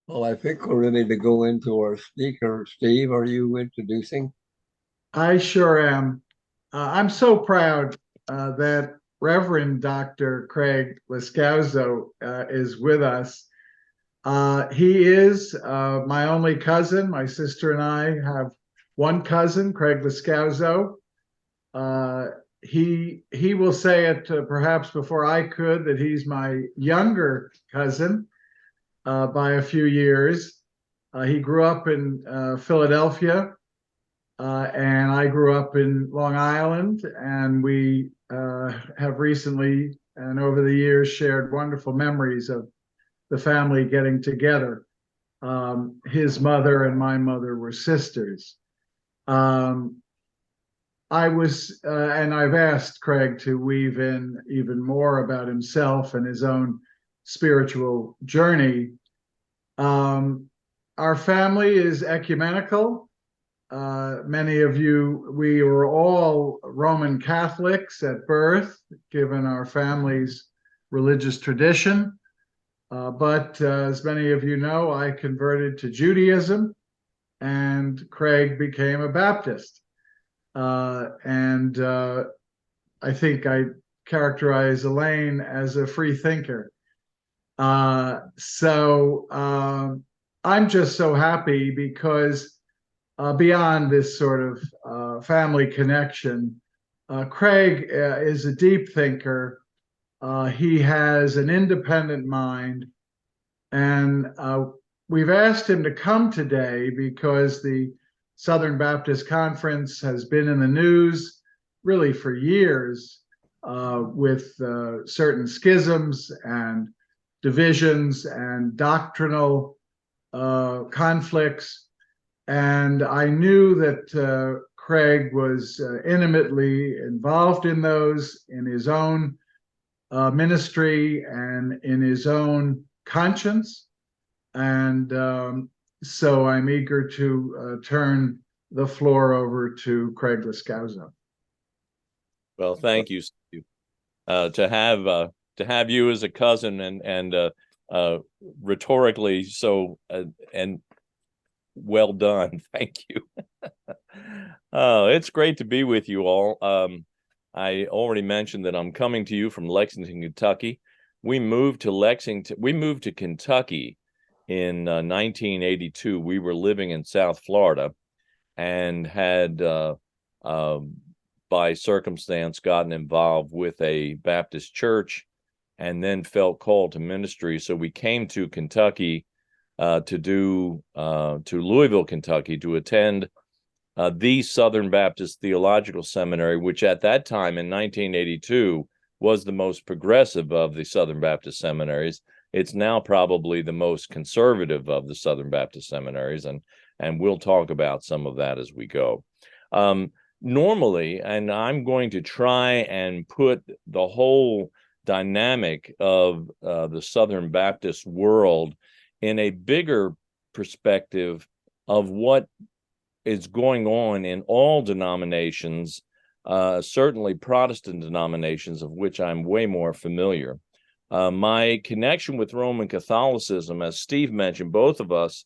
Well, I think we're ready to go into our speaker. Steve, are you introducing? I sure am. I'm so proud that Reverend Dr. Craig Loscalzo is with us. He is my only cousin. My sister and I have one cousin, Craig Loscalzo. Uh, he will say it perhaps before I could that he's my younger cousin by a few years. He grew up in Philadelphia, and I grew up in Long Island, and we have recently and over the years shared wonderful memories of the family getting together. His mother and my mother were sisters. Um, and I've asked Craig to weave in even more about himself and his own spiritual journey. Um, our family is ecumenical. Many of you, we were all Roman Catholics at birth, given our family's religious tradition. But as many of you know, I converted to Judaism and Craig became a Baptist. And I think I characterize Elaine as a free thinker. I'm just so happy because beyond this sort of family connection, Craig is a deep thinker. He has an independent mind, and we've asked him to come today because the Southern Baptist Conference has been in the news really for years with certain schisms and divisions and doctrinal conflicts. And I knew that Craig was intimately involved in those in his own ministry and in his own conscience. And so I'm eager to turn the floor over to Craig Loscalzo. Well, thank you, Steve. To have you as a cousin and rhetorically so and well done. Thank you. Oh, it's great to be with you all. I already mentioned that I'm coming to you from Lexington, Kentucky. We moved to Kentucky in 1982. We were living in South Florida and had, by circumstance, gotten involved with a Baptist church and then felt called to ministry. So we came to Kentucky to Louisville, Kentucky, to attend the Southern Baptist Theological Seminary, which at that time in 1982 was the most progressive of the Southern Baptist seminaries. It's now probably the most conservative of the Southern Baptist seminaries, and we'll talk about some of that as we go. Normally, and I'm going to try and put the whole dynamic of the Southern Baptist world in a bigger perspective of what is going on in all denominations, certainly Protestant denominations, of which I'm way more familiar. My connection with Roman Catholicism, as Steve mentioned, both of us,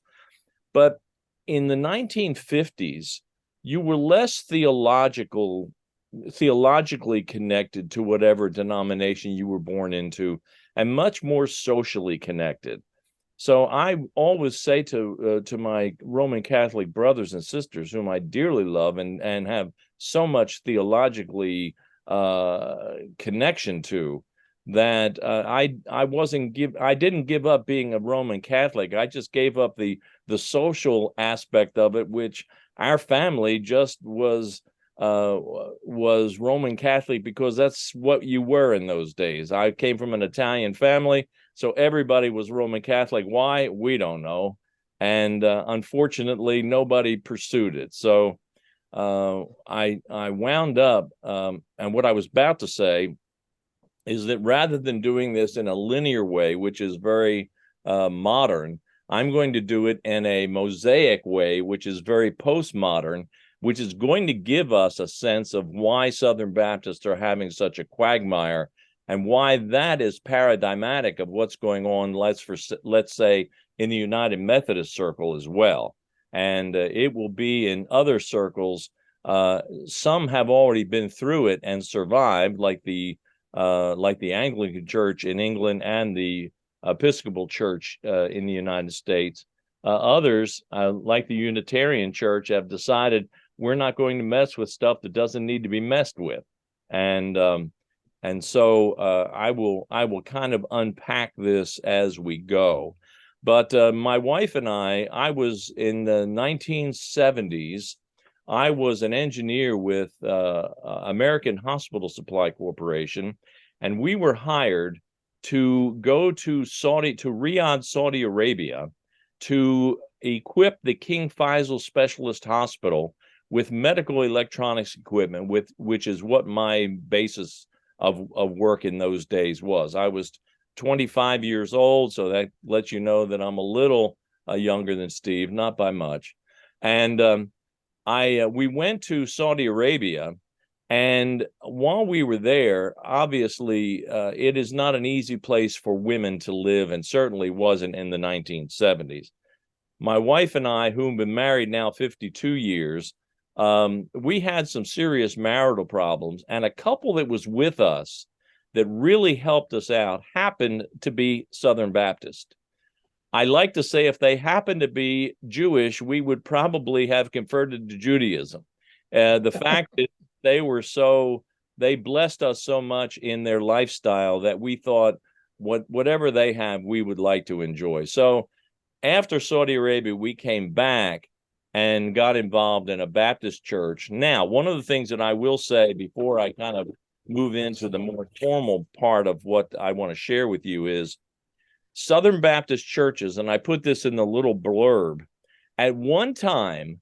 but in the 1950s, you were less theologically connected to whatever denomination you were born into, and much more socially connected. So I always say to my Roman Catholic brothers and sisters, whom I dearly love and have so much theologically connection to, that I didn't give up being a Roman Catholic. I just gave up the social aspect of it, which our family just was Roman Catholic because that's what you were in those days. I came from an Italian family, so everybody was Roman Catholic. Why? We don't know. And unfortunately, nobody pursued it. So I wound up, and what I was about to say is that rather than doing this in a linear way, which is very modern, I'm going to do it in a mosaic way, which is very postmodern, which is going to give us a sense of why Southern Baptists are having such a quagmire and why that is paradigmatic of what's going on, let's say, in the United Methodist circle as well. And it will be in other circles. Some have already been through it and survived, like the Anglican Church in England and the Episcopal Church in the United States. Others, like the Unitarian Church, have decided we're not going to mess with stuff that doesn't need to be messed with. And so I will kind of unpack this as we go. But my wife and I was in the 1970s. I was an engineer with American Hospital Supply Corporation, and we were hired to go to Riyadh, Saudi Arabia, to equip the King Faisal Specialist Hospital with medical electronics equipment, which is what my basis of work in those days was. I was 25 years old, so that lets you know that I'm a little younger than Steve, not by much. And we went to Saudi Arabia, and while we were there, obviously, it is not an easy place for women to live, and certainly wasn't in the 1970s. My wife and I, who've been married now 52 years, we had some serious marital problems, and a couple that was with us that really helped us out happened to be Southern Baptist. I like to say if they happened to be Jewish, we would probably have converted to Judaism. The fact is they blessed us so much in their lifestyle that we thought whatever they have, we would like to enjoy. So after Saudi Arabia, we came back and got involved in a Baptist church. Now, one of the things that I will say before I kind of move into the more formal part of what I want to share with you is Southern Baptist churches, and I put this in the little blurb, at one time,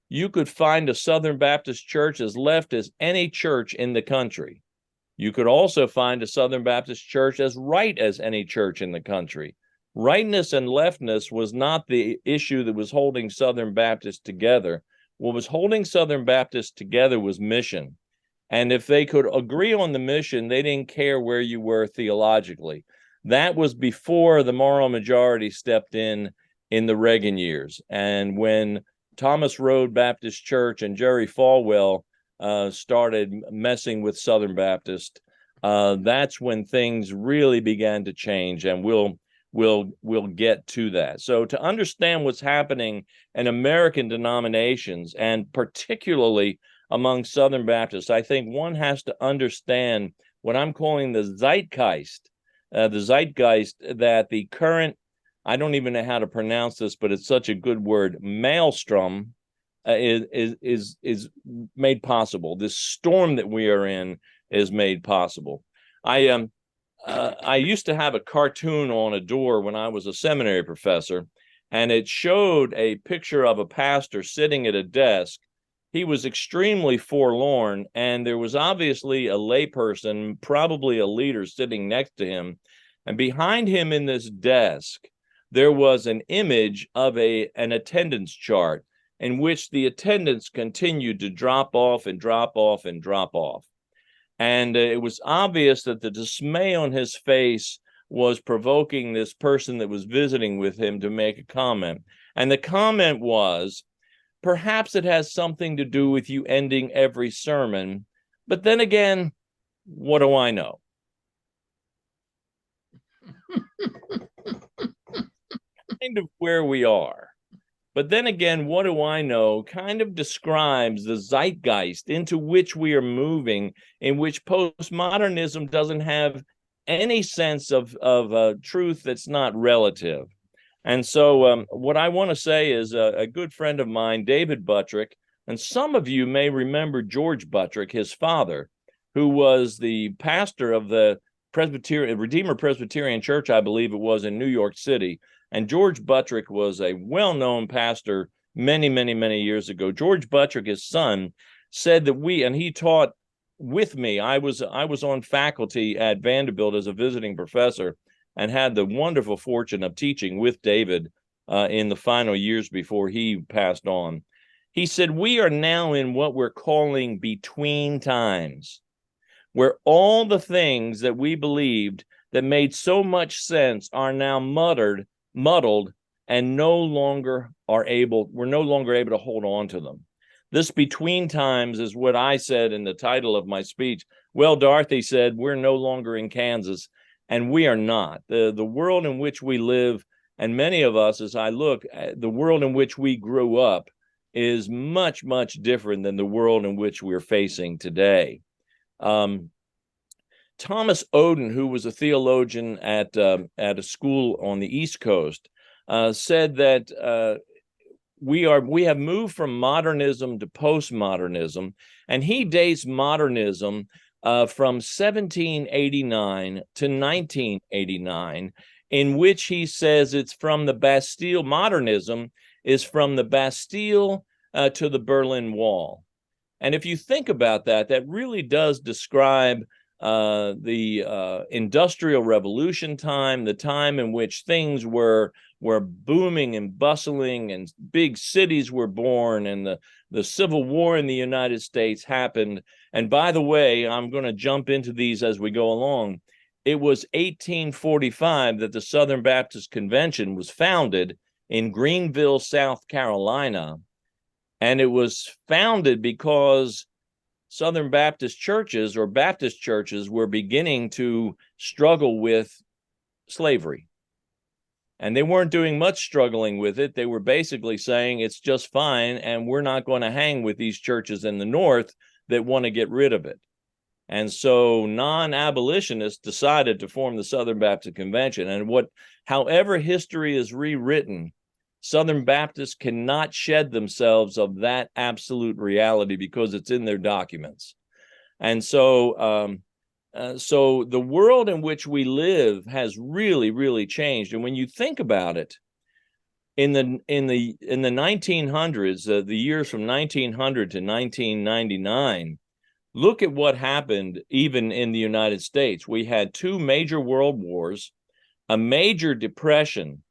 you could find a Southern Baptist church as left as any church in the country. You could also find a Southern Baptist church as right as any church in the country. Rightness and leftness was not the issue that was holding Southern Baptists together. What was holding Southern Baptists together was mission. And if they could agree on the mission, they didn't care where you were theologically. That was before the moral majority stepped in the Reagan years. And when Thomas Road Baptist Church and Jerry Falwell started messing with Southern Baptist, that's when things really began to change, and we'll get to that. So to understand what's happening in American denominations, and particularly among Southern Baptists, I think one has to understand what I'm calling the zeitgeist that the current, I don't even know how to pronounce this, but it's such a good word, maelstrom, is made possible. This storm that we are in is made possible. I used to have a cartoon on a door when I was a seminary professor, and it showed a picture of a pastor sitting at a desk. He was extremely forlorn, and there was obviously a layperson, probably a leader, sitting next to him. And behind him in this desk, there was an image of an attendance chart in which the attendance continued to drop off and drop off and drop off. And it was obvious that the dismay on his face was provoking this person that was visiting with him to make a comment. And the comment was, perhaps it has something to do with you ending every sermon. But then again, what do I know? Kind of where we are. But then again, what do I know kind of describes the zeitgeist into which we are moving, in which postmodernism doesn't have any sense of truth that's not relative. And so what I want to say is a good friend of mine, David Buttrick, and some of you may remember George Buttrick, his father, who was the pastor of the Redeemer Presbyterian Church, I believe it was, in New York City. And George Buttrick was a well-known pastor many, many, many years ago. George Buttrick, his son, said that and he taught with me. I was on faculty at Vanderbilt as a visiting professor, and had the wonderful fortune of teaching with David in the final years before he passed on. He said, we are now in what we're calling between times, where all the things that we believed that made so much sense are now muddled and we're no longer able to hold on to them. This between times is what I said in the title of my speech. Well, Dorothy said, we're no longer in Kansas, and we are not. The world in which we live, and many of us, as I look, the world in which we grew up is much, much different than the world in which we're facing today. Thomas Oden, who was a theologian at a school on the East Coast, said that we have moved from modernism to postmodernism, and he dates modernism from 1789 to 1989, in which he says it's from the Bastille. Modernism is from the Bastille to the Berlin Wall. And if you think about that, that really does describe the Industrial Revolution time, the time in which things were booming and bustling, and big cities were born, and the Civil War in the United States happened. And by the way, I'm going to jump into these as we go along. It was 1845 that the Southern Baptist Convention was founded in Greenville, South Carolina. And it was founded because Southern Baptist churches, or Baptist churches, were beginning to struggle with slavery. And they weren't doing much struggling with it. They were basically saying it's just fine, and we're not going to hang with these churches in the North that want to get rid of it. And so non-abolitionists decided to form the Southern Baptist Convention. And however history is rewritten, Southern Baptists cannot shed themselves of that absolute reality because it's in their documents. And so the world in which we live has really, really changed. And when you think about it, in the 1900s, the years from 1900 to 1999, look at what happened even in the United States. We had 2 major world wars, a major depression,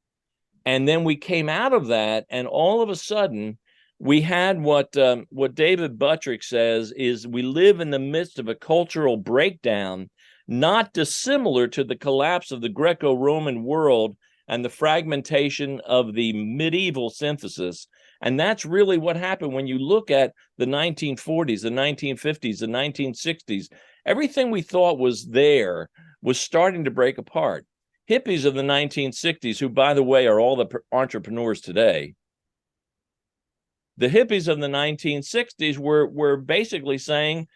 and then we came out of that, and all of a sudden, we had what David Buttrick says is we live in the midst of a cultural breakdown, not dissimilar to the collapse of the Greco-Roman world and the fragmentation of the medieval synthesis. And that's really what happened when you look at the 1940s, the 1950s, the 1960s. Everything we thought was there was starting to break apart. Hippies of the 1960s, who, by the way, are all the entrepreneurs today, the hippies of the 1960s were basically saying,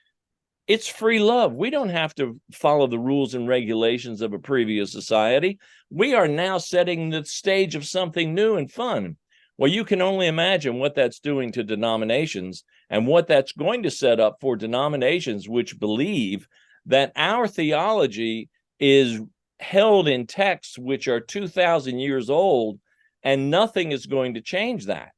it's free love. We don't have to follow the rules and regulations of a previous society. We are now setting the stage of something new and fun. Well, you can only imagine what that's doing to denominations, and what that's going to set up for denominations which believe that our theology is held in texts which are 2,000 years old, and nothing is going to change that.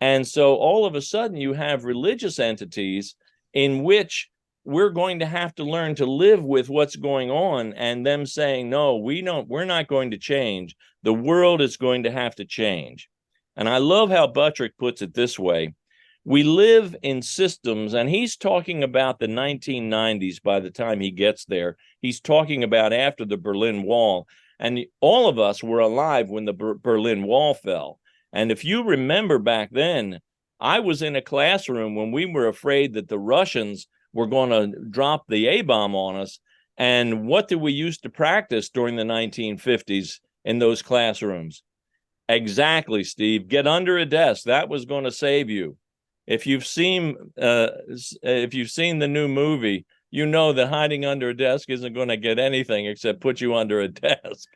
And so all of a sudden you have religious entities in which we're going to have to learn to live with what's going on, and them saying, no, we're not going to change. The world is going to have to change. And I love how Buttrick puts it this way. We live in systems, and he's talking about the 1990s by the time he gets there. He's talking about after the Berlin Wall. And all of us were alive when the Berlin Wall fell. And if you remember back then, I was in a classroom when we were afraid that the Russians were going to drop the A-bomb on us. And what did we used to practice during the 1950s in those classrooms? Exactly, Steve. Get under a desk. That was going to save you. If you've seen the new movie, you know that hiding under a desk isn't going to get anything except put you under a desk.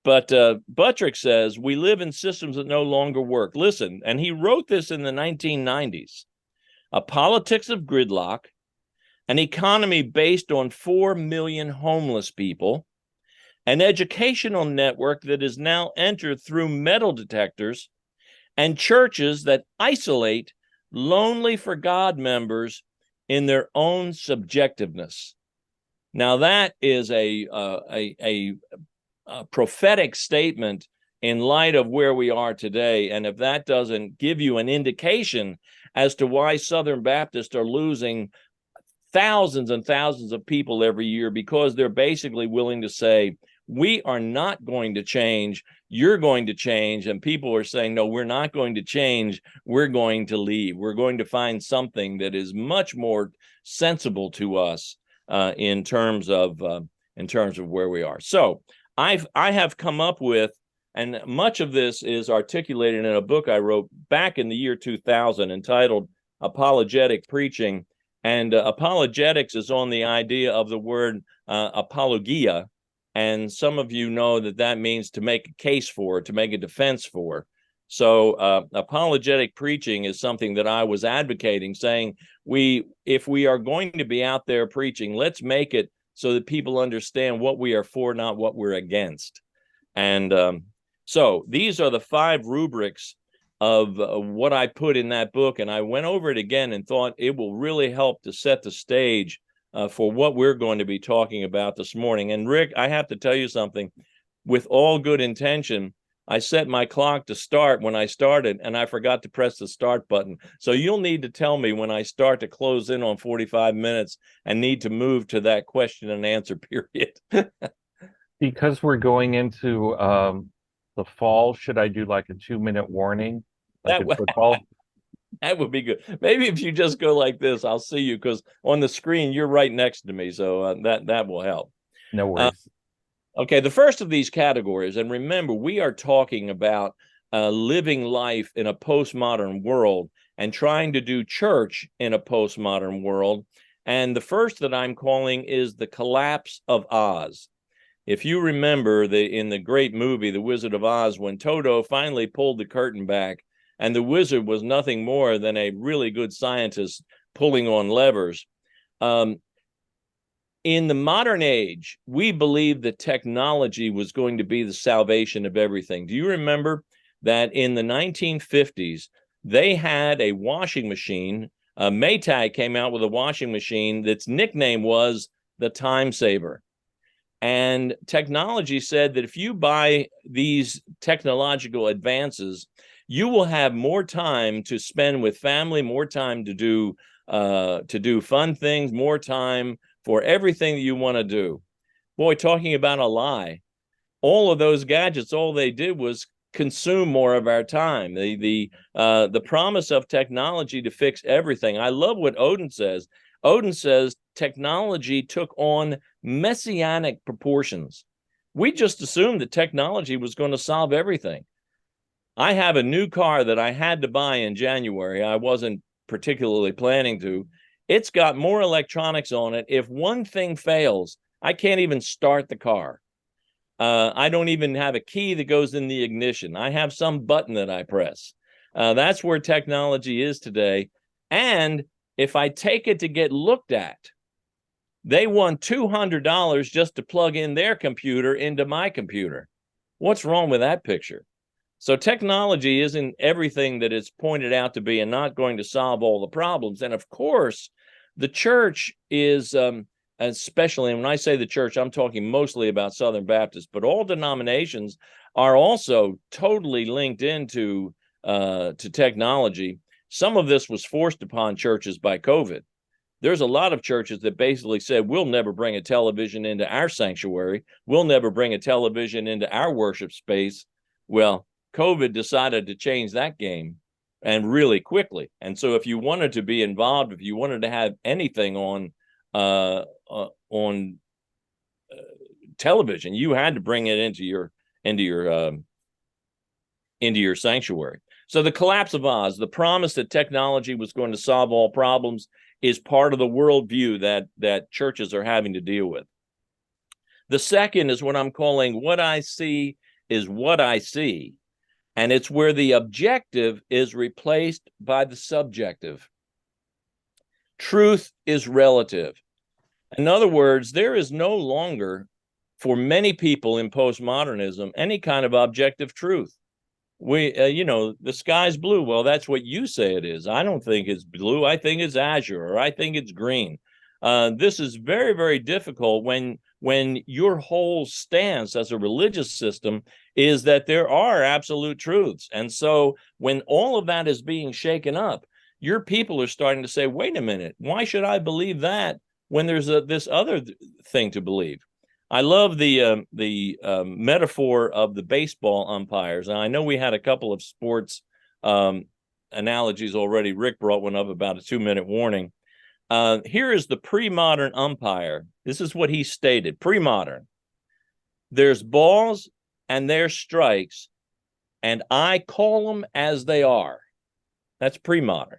But Buttrick says we live in systems that no longer work. Listen, and he wrote this in the 1990s. A politics of gridlock, an economy based on 4 million homeless people, an educational network that is now entered through metal detectors, and churches that isolate lonely for God members in their own subjectiveness. Now that is a prophetic statement in light of where we are today. And if that doesn't give you an indication as to why Southern Baptists are losing thousands and thousands of people every year, because they're basically willing to say, we are not going to change. You're going to change. And people are saying, no, we're not going to change. We're going to leave. We're going to find something that is much more sensible to us in terms of where we are. So I have come up with, and much of this is articulated in a book I wrote back in the year 2000 entitled Apologetic Preaching. And apologetics is on the idea of the word apologia. And some of you know that that means to make a case for, to make a defense for. So apologetic preaching is something that I was advocating, saying if we are going to be out there preaching, let's make it so that people understand what we are for, not what we're against. And so these are the 5 rubrics of what I put in that book. And I went over it again and thought it will really help to set the stage for what we're going to be talking about this morning. And Rick, I have to tell you something. With all good intention, I set my clock to start when I started, and I forgot to press the start button. So you'll need to tell me when I start to close in on 45 minutes and need to move to that question and answer period. Because we're going into the fall, should I do like a 2-minute warning, like in football? That would be good. Maybe if you just go like this, I'll see you, because on the screen you're right next to me, so that will help. No worries. Okay, the first of these categories, and remember, we are talking about living life in a postmodern world and trying to do church in a postmodern world. And the first that I'm calling is the collapse of Oz. If you remember in the great movie, The Wizard of Oz, when Toto finally pulled the curtain back, and the wizard was nothing more than a really good scientist pulling on levers. In the modern age, we believed that technology was going to be the salvation of everything. Do you remember that in the 1950s, they had a washing machine? Maytag came out with a washing machine that's nickname was the Time Saver. And technology said that if you buy these technological advances, you will have more time to spend with family, more time to do fun things, more time for everything that you want to do. Boy, talking about a lie. All of those gadgets, all they did was consume more of our time. The promise of technology to fix everything. I love what Odin says. Odin says technology took on messianic proportions. We just assumed that technology was going to solve everything. I have a new car that I had to buy in January. I wasn't particularly planning to. It's got more electronics on it. If one thing fails, I can't even start the car. I don't even have a key that goes in the ignition. I have some button that I press. That's where technology is today. And if I take it to get looked at, they want $200 just to plug in their computer into my computer. What's wrong with that picture? So technology isn't everything that it's pointed out to be and not going to solve all the problems. And of course, the church is, especially, and when I say the church, I'm talking mostly about Southern Baptists, but all denominations are also totally linked into to technology. Some of this was forced upon churches by COVID. There's a lot of churches that basically said, we'll never bring a television into our sanctuary. We'll never bring a television into our worship space. Well, COVID decided to change that game, and really quickly. And so if you wanted to be involved, if you wanted to have anything on television, you had to bring it into your sanctuary. So the collapse of Oz, the promise that technology was going to solve all problems, is part of the worldview that churches are having to deal with. The second is what I'm calling what I see is what I see. And it's where the objective is replaced by the subjective. Truth is relative. In other words, there is no longer, for many people in postmodernism, any kind of objective truth. The sky's blue. Well, that's what you say it is. I don't think it's blue. I think it's azure, or I think it's green. This is very, very difficult when your whole stance as a religious system is that there are absolute truths. And so when all of that is being shaken up, your people are starting to say, wait a minute, why should I believe that when there's this other thing to believe? I love the metaphor of the baseball umpires. And I know we had a couple of sports analogies already. Rick brought one up about a 2-minute warning. Here is the pre-modern umpire. This is what he stated. Pre-modern. There's balls and there's strikes, and I call them as they are. That's pre-modern.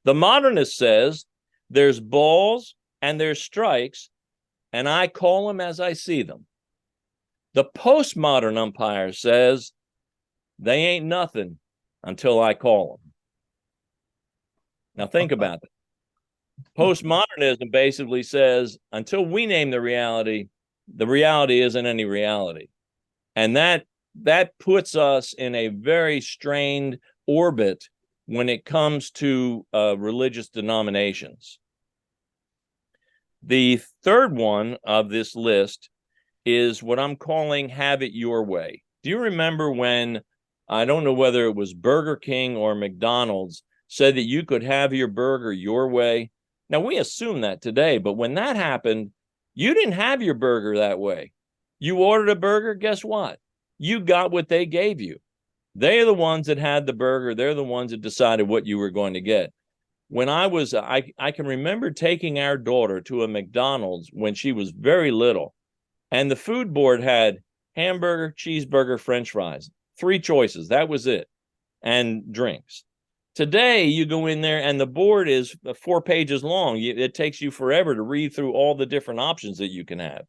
The modernist says there's balls and there's strikes, and I call them as I see them. The postmodern umpire says they ain't nothing until I call them. Now think about it. Postmodernism basically says until we name the reality isn't any reality. And that puts us in a very strained orbit when it comes to religious denominations. The third one of this list is what I'm calling have it your way. Do you remember when, I don't know whether it was Burger King or McDonald's, said that you could have your burger your way? Now, we assume that today, but when that happened, you didn't have your burger that way. You ordered a burger, guess what? You got what they gave you. They're the ones that had the burger. They're the ones that decided what you were going to get. When I can remember taking our daughter to a McDonald's when she was very little, and the food board had hamburger, cheeseburger, French fries, 3 choices. That was it, and drinks. Today, you go in there and the board is 4 pages long. It takes you forever to read through all the different options that you can have.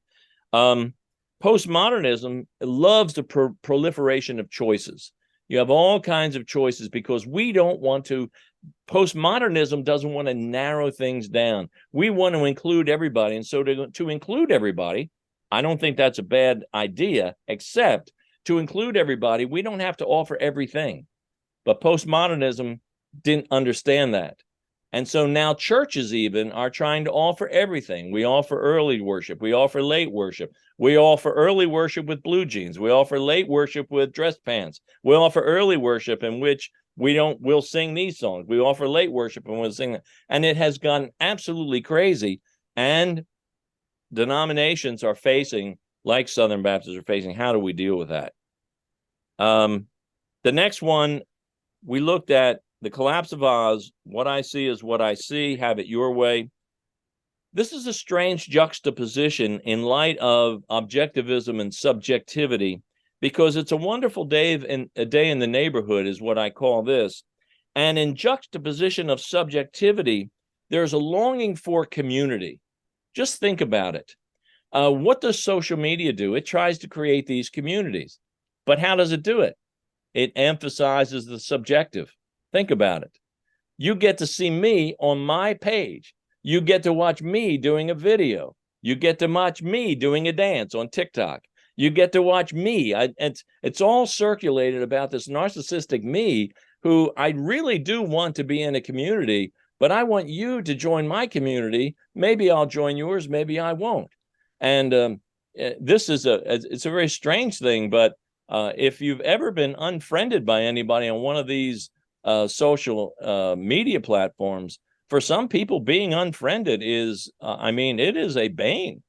Postmodernism loves the proliferation of choices. You have all kinds of choices because we don't want to. Postmodernism doesn't want to narrow things down. We want to include everybody. And so to include everybody, I don't think that's a bad idea, except to include everybody, we don't have to offer everything. But postmodernism didn't understand that. And so now churches even are trying to offer everything. We offer early worship. We offer late worship. We offer early worship with blue jeans. We offer late worship with dress pants. We offer early worship in which we'll sing these songs. We offer late worship and we'll sing that. And it has gone absolutely crazy. And denominations are facing, like Southern Baptists are facing, how do we deal with that? The next one, we looked at the collapse of Oz. What I see is what I see. Have it your way. This is a strange juxtaposition in light of objectivism and subjectivity, because it's a wonderful day in the neighborhood is what I call this. And in juxtaposition of subjectivity, there's a longing for community. Just think about it. What does social media do? It tries to create these communities. But how does it do it? It emphasizes the subjective. Think about it. You get to see me on my page. You get to watch me doing a video. You get to watch me doing a dance on TikTok. You get to watch me. It's all circulated about this narcissistic me who I really do want to be in a community, but I want you to join my community. Maybe I'll join yours. Maybe I won't. And this is it's a very strange thing, but if you've ever been unfriended by anybody on one of these social media platforms, for some people being unfriended is, it is a bane.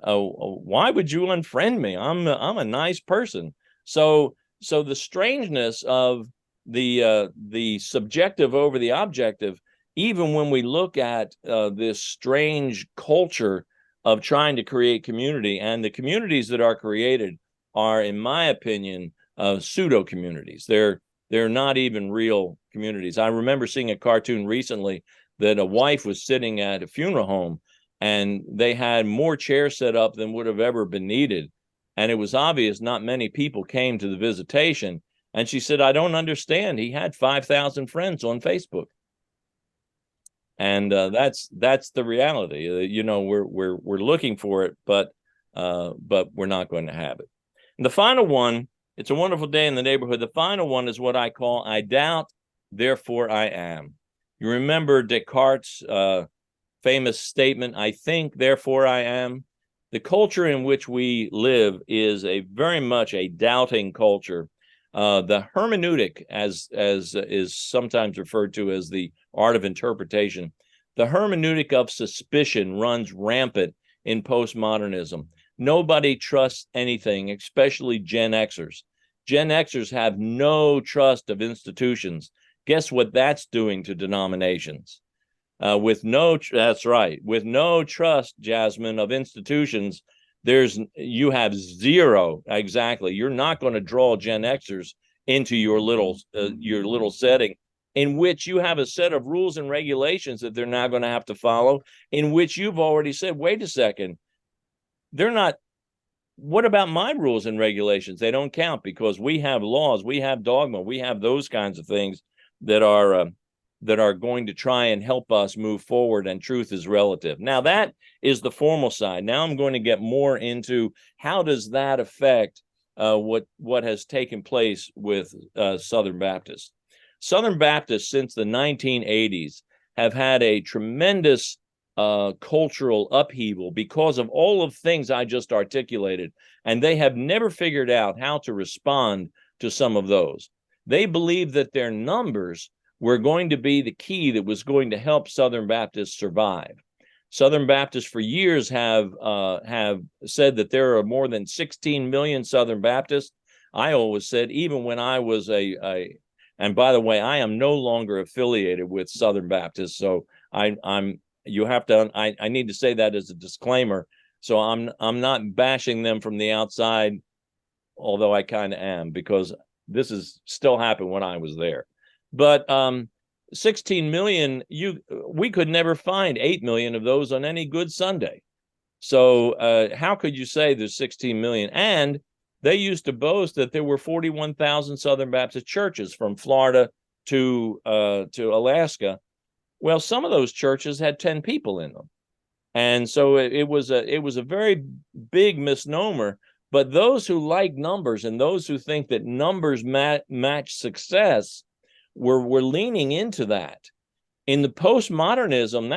Why would you unfriend me? I'm a nice person. So the strangeness of the subjective over the objective, even when we look at this strange culture of trying to create community, and the communities that are created are, in my opinion, pseudo communities. They're not even real communities. I remember seeing a cartoon recently that a wife was sitting at a funeral home and they had more chairs set up than would have ever been needed. And it was obvious not many people came to the visitation. And she said, I don't understand. He had 5,000 friends on Facebook. And that's the reality. We're looking for it, but we're not going to have it. And the final one, it's a wonderful day in the neighborhood. The final one is what I call, I doubt, therefore I am. You remember Descartes' famous statement, I think, therefore I am. The culture in which we live is very much a doubting culture. The hermeneutic, as is sometimes referred to as the art of interpretation, the hermeneutic of suspicion runs rampant in postmodernism. Nobody trusts anything, especially Gen Xers. Gen Xers have no trust of institutions. Guess what that's doing to denominations? That's right. With no trust, Jasmine, of institutions, you have zero. Exactly. You're not going to draw Gen Xers into your little setting, in which you have a set of rules and regulations that they're now going to have to follow, in which you've already said, wait a second, they're not. What about my rules and regulations? They don't count, because we have laws, we have dogma, we have those kinds of things that are going to try and help us move forward, and truth is relative. Now, that is the formal side. Now I'm going to get more into how does that affect what has taken place with Southern Baptists. Southern Baptists, since the 1980s, have had a tremendous cultural upheaval because of all of things I just articulated, and they have never figured out how to respond to some of those. They believe that their numbers were going to be the key that was going to help Southern Baptists survive. Southern Baptists for years have said that there are more than 16 million Southern Baptists. I always said, even when I was and by the way, I am no longer affiliated with Southern Baptists, so I need to say that as a disclaimer. So I'm not bashing them from the outside, although I kind of am, because this is still happened when I was there. But 16 million, we could never find 8 million of those on any good Sunday. So how could you say there's 16 million? And they used to boast that there were 41,000 Southern Baptist churches from Florida to Alaska. Well, some of those churches had 10 people in them. And so it was a very big misnomer. But those who like numbers and those who think that numbers match success were leaning into that. In the postmodernism,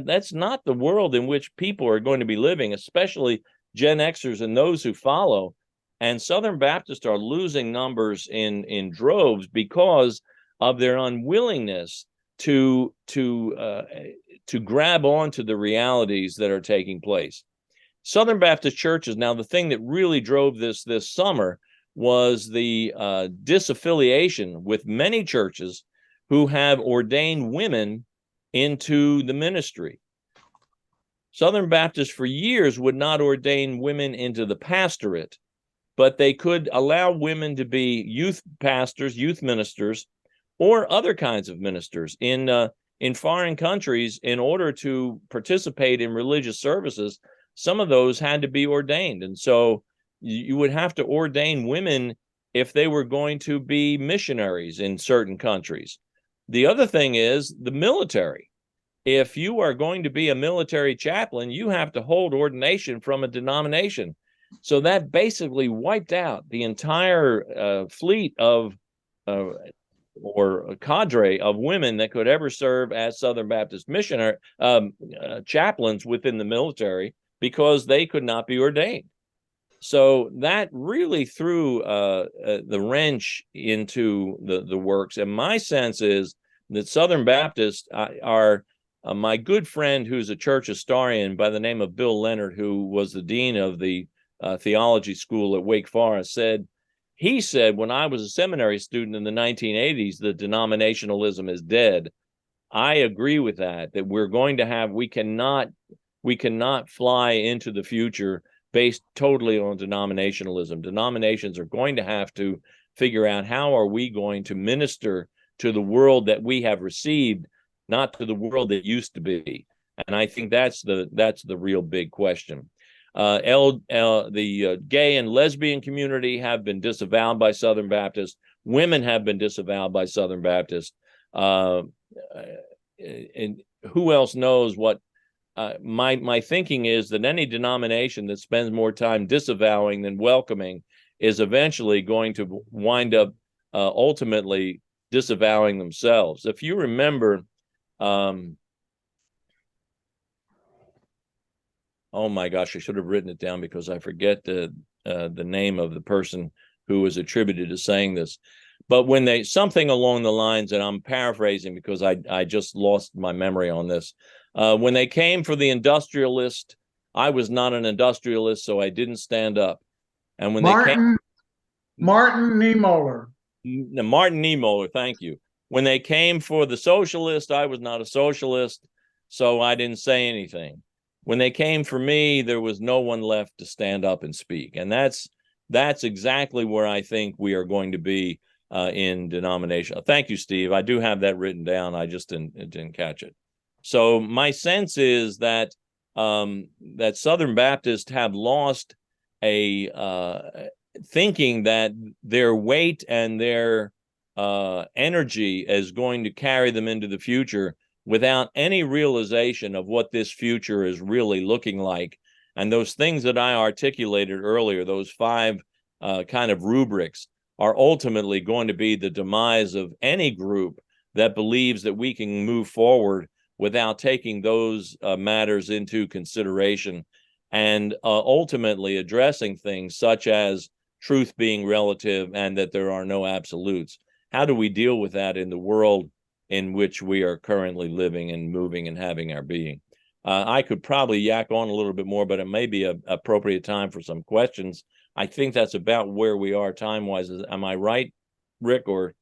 that's not the world in which people are going to be living, especially Gen Xers and those who follow. And Southern Baptists are losing numbers in droves because of their unwillingness to grab onto the realities that are taking place. Southern Baptist churches, now the thing that really drove this summer was the disaffiliation with many churches who have ordained women into the ministry. Southern Baptists for years would not ordain women into the pastorate, but they could allow women to be youth pastors, youth ministers, or other kinds of ministers in foreign countries. In order to participate in religious services, some of those had to be ordained. And so you would have to ordain women if they were going to be missionaries in certain countries. The other thing is the military. If you are going to be a military chaplain, you have to hold ordination from a denomination. So that basically wiped out the entire fleet of or a cadre of women that could ever serve as Southern Baptist missionary chaplains within the military, because they could not be ordained. So that really threw the wrench into the works. And my sense is that Southern Baptists are my good friend, who's a church historian by the name of Bill Leonard, who was the dean of the theology school at Wake Forest, he said, when I was a seminary student in the 1980s, that denominationalism is dead. I agree with that we cannot fly into the future based totally on denominationalism. Denominations are going to have to figure out, how are we going to minister to the world that we have received, not to the world that used to be. And I think that's the real big question. The gay and lesbian community have been disavowed by Southern Baptists. Women have been disavowed by Southern Baptists. And who else knows what? My thinking is that any denomination that spends more time disavowing than welcoming is eventually going to wind up ultimately disavowing themselves. If you remember, oh my gosh, I should have written it down because I forget the name of the person who was attributed to saying this. But when something along the lines, and I'm paraphrasing because I just lost my memory on this, when they came for the industrialist I was not an industrialist, so I didn't stand up. And when they came, Martin Niemöller. Martin Niemöller, thank you. When they came for the socialist, I was not a socialist, so I didn't say anything. When they came for me, there was no one left to stand up and speak. And that's exactly where I think we are going to be in denomination. Thank you, Steve. I do have that written down. I just didn't catch it. So my sense is that that Southern Baptists have lost a thinking that their weight and their energy is going to carry them into the future without any realization of what this future is really looking like. And those things that I articulated earlier, those 5 kind of rubrics, are ultimately going to be the demise of any group that believes that we can move forward without taking those matters into consideration and ultimately addressing things such as truth being relative and that there are no absolutes. How do we deal with that in the world in which we are currently living and moving and having our being? I could probably yak on a little bit more, but it may be an appropriate time for some questions. I think that's about where we are time-wise. Am I right, Rick? Or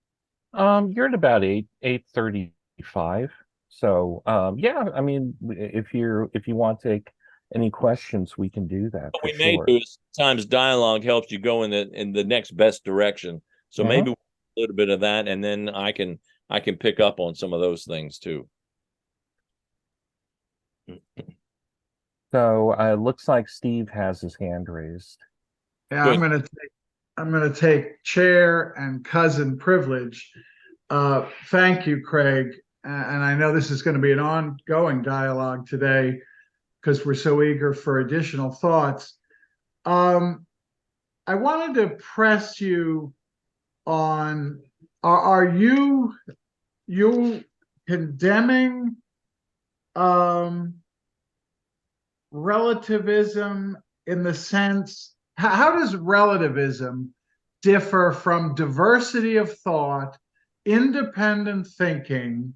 You're at about 8:35. So yeah, I mean, if you want to take any questions, we can do that. What we for may sure. do is sometimes dialogue helps you go in the next best direction. So maybe a little bit of that, and then I can pick up on some of those things too. So it looks like Steve has his hand raised. Yeah, Good. I'm gonna take chair and cousin privilege. Thank you, Craig. And I know this is going to be an ongoing dialogue today because we're so eager for additional thoughts. I wanted to press you on, are you condemning relativism in the sense, how does relativism differ from diversity of thought, independent thinking,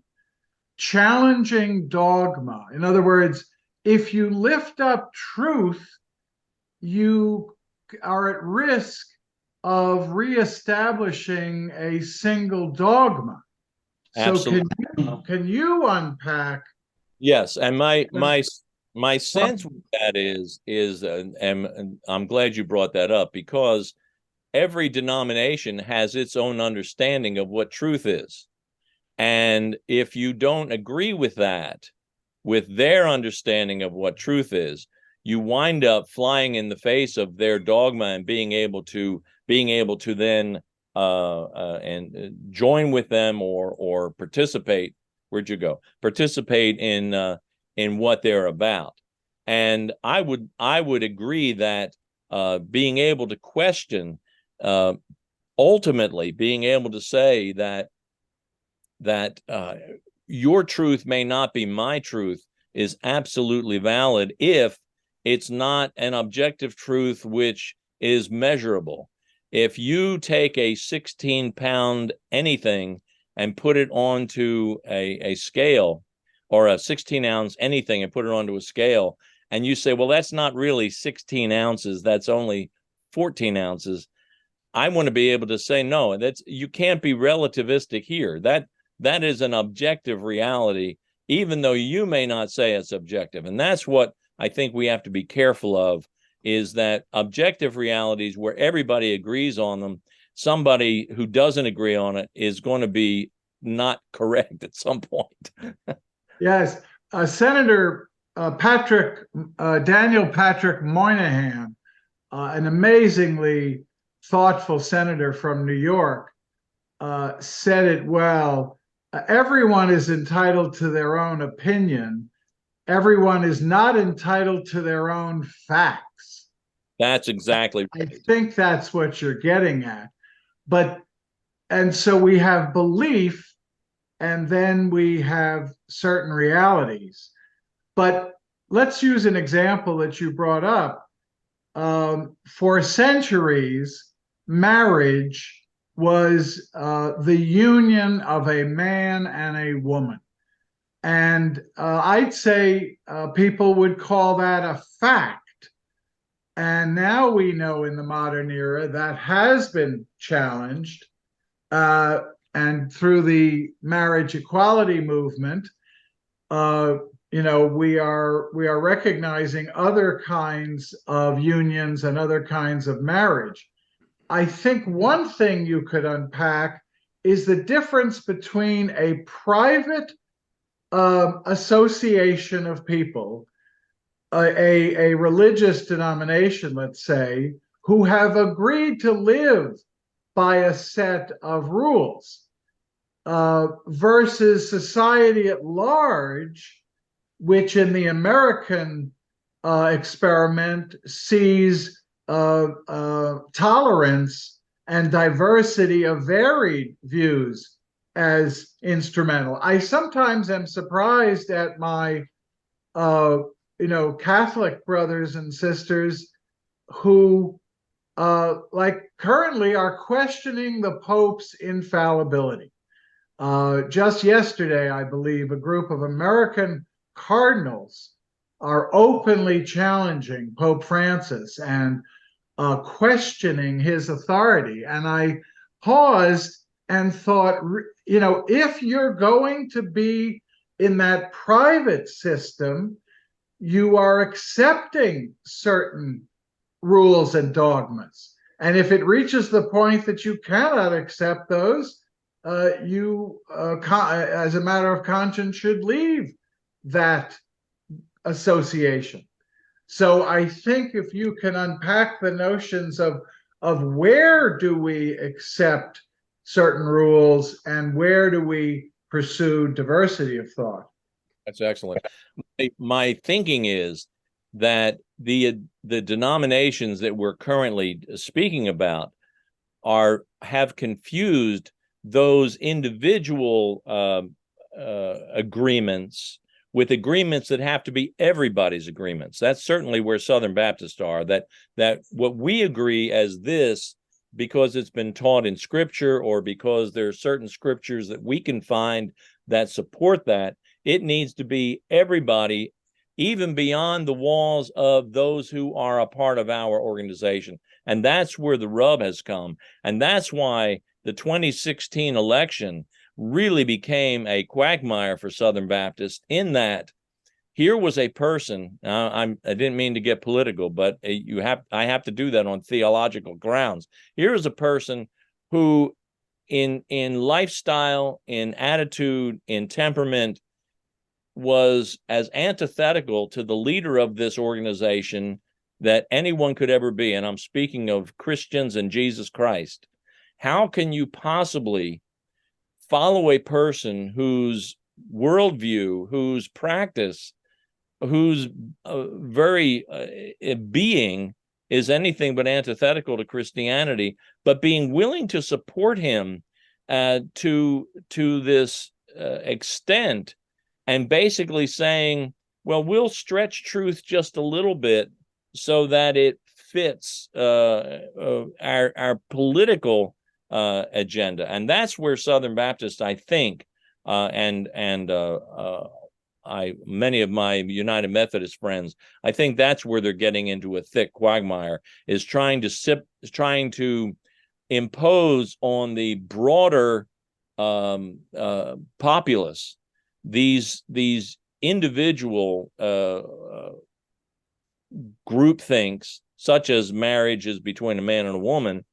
challenging dogma? In other words, if you lift up truth, you are at risk of reestablishing a single dogma. Absolutely. So can you unpack? Yes, and my sense with that is and I'm glad you brought that up, because every denomination has its own understanding of what truth is. And if you don't agree with that, with their understanding of what truth is, you wind up flying in the face of their dogma and being able to then and join with them or participate. Where'd you go? Participate in what they're about. And I would agree that being able to question, ultimately being able to say that your truth may not be my truth is absolutely valid if it's not an objective truth which is measurable. If you take a 16-pound anything and put it onto a scale, or a 16-ounce anything and put it onto a scale, and you say, well, that's not really 16 ounces, that's only 14 ounces. I want to be able to say, no, you can't be relativistic here. That is an objective reality, even though you may not say it's objective. And that's what I think we have to be careful of, is that objective realities where everybody agrees on them, somebody who doesn't agree on it is going to be not correct at some point. Yes, Senator Daniel Patrick Moynihan, an amazingly thoughtful senator from New York, said it well. Everyone is entitled to their own opinion. Everyone is not entitled to their own facts. That's exactly right. I think that's what you're getting at. And so we have belief, and then we have certain realities. But let's use an example that you brought up. For centuries, marriage was the union of a man and a woman. And I'd say people would call that a fact. And now we know in the modern era that has been challenged. And through the marriage equality movement, we are recognizing other kinds of unions and other kinds of marriage. I think one thing you could unpack is the difference between a private association of people, a religious denomination, let's say, who have agreed to live by a set of rules, versus society at large, which in the American experiment sees tolerance and diversity of varied views as instrumental. I sometimes am surprised at my Catholic brothers and sisters who currently are questioning the Pope's infallibility. Just yesterday, I believe, a group of American cardinals are openly challenging Pope Francis and questioning his authority. And I paused and thought, if you're going to be in that private system, you are accepting certain rules and dogmas. And if it reaches the point that you cannot accept those, you, as a matter of conscience, should leave that association. So I think if you can unpack the notions of where do we accept certain rules and where do we pursue diversity of thought. That's excellent. My thinking is that the denominations that we're currently speaking about have confused those individual agreements with agreements that have to be everybody's agreements. That's certainly where Southern Baptists are, that what we agree as this, because it's been taught in Scripture or because there are certain scriptures that we can find that support that, it needs to be everybody, even beyond the walls of those who are a part of our organization. And that's where the rub has come. And that's why the 2016 election really became a quagmire for Southern Baptists, in that here was a person, I didn't mean to get political, but I have to do that on theological grounds. Here is a person who in lifestyle, in attitude, in temperament, was as antithetical to the leader of this organization that anyone could ever be. And I'm speaking of Christians and Jesus Christ. How can you possibly follow a person whose worldview, whose practice, whose very being is anything but antithetical to Christianity, but being willing to support him to this extent, and basically saying, well, we'll stretch truth just a little bit so that it fits our political agenda. And that's where Southern Baptists, I think, many of my United Methodist friends, I think that's where they're getting into a thick quagmire, is trying to impose on the broader populace these individual groupthinks, such as marriage is between a man and a woman,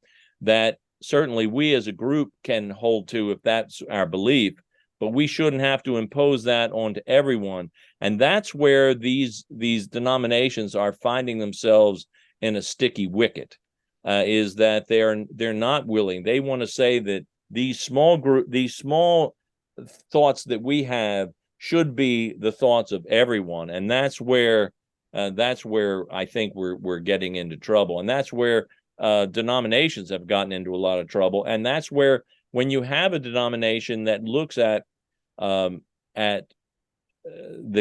that certainly we as a group can hold to if that's our belief, but we shouldn't have to impose that onto everyone. And that's where these denominations are finding themselves in a sticky wicket, is that they're not willing. They want to say that these small thoughts that we have should be the thoughts of everyone. And that's where I think we're getting into trouble. And that's where denominations have gotten into a lot of trouble. And that's where, when you have a denomination that looks at the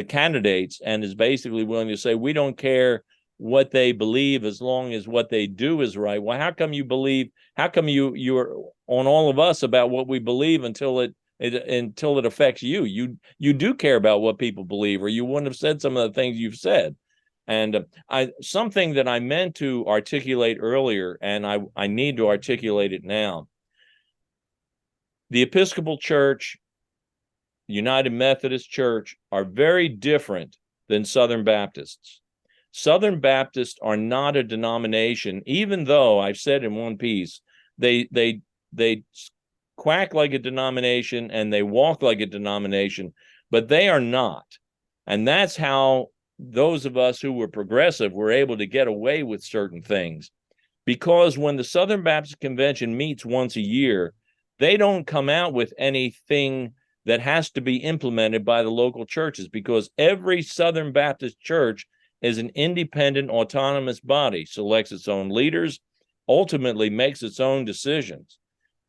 candidates and is basically willing to say, we don't care what they believe as long as what they do is right. Well, how come you're on all of us about what we believe until it until it affects you. You do care about what people believe, or you wouldn't have said some of the things you've said. And something that I meant to articulate earlier, and I need to articulate it now. The Episcopal Church, United Methodist Church are very different than Southern Baptists. Southern Baptists are not a denomination, even though I've said in one piece, they quack like a denomination and they walk like a denomination, but they are not. And that's how those of us who were progressive were able to get away with certain things. Because when the Southern Baptist Convention meets once a year, they don't come out with anything that has to be implemented by the local churches, because every Southern Baptist church is an independent, autonomous body, selects its own leaders, ultimately makes its own decisions.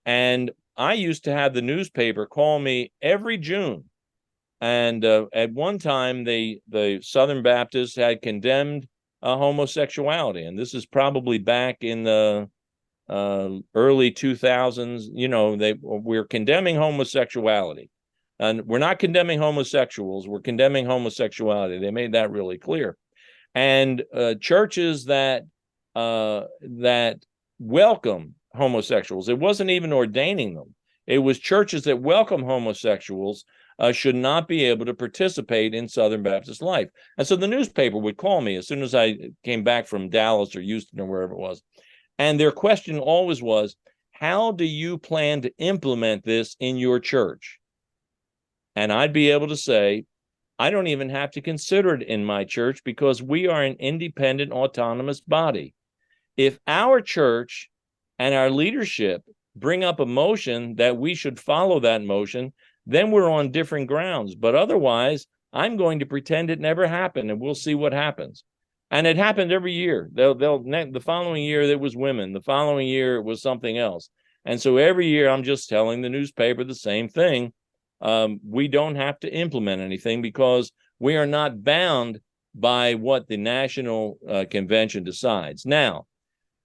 And I used to have the newspaper call me every June. And at one time, the Southern Baptists had condemned homosexuality. And this is probably back in the early 2000s. You know, we're condemning homosexuality. And we're not condemning homosexuals. We're condemning homosexuality. They made that really clear. And churches that welcome homosexuals, it wasn't even ordaining them. It was churches that welcome homosexuals should not be able to participate in Southern Baptist life. And so the newspaper would call me as soon as I came back from Dallas or Houston or wherever it was. And their question always was, how do you plan to implement this in your church? And I'd be able to say, I don't even have to consider it in my church because we are an independent, autonomous body. If our church and our leadership bring up a motion that we should follow that motion, then we're on different grounds. But otherwise, I'm going to pretend it never happened, and we'll see what happens. And it happened every year. The following year, there was women. The following year, it was something else. And so every year, I'm just telling the newspaper the same thing. We don't have to implement anything because we are not bound by what the National Convention decides. Now,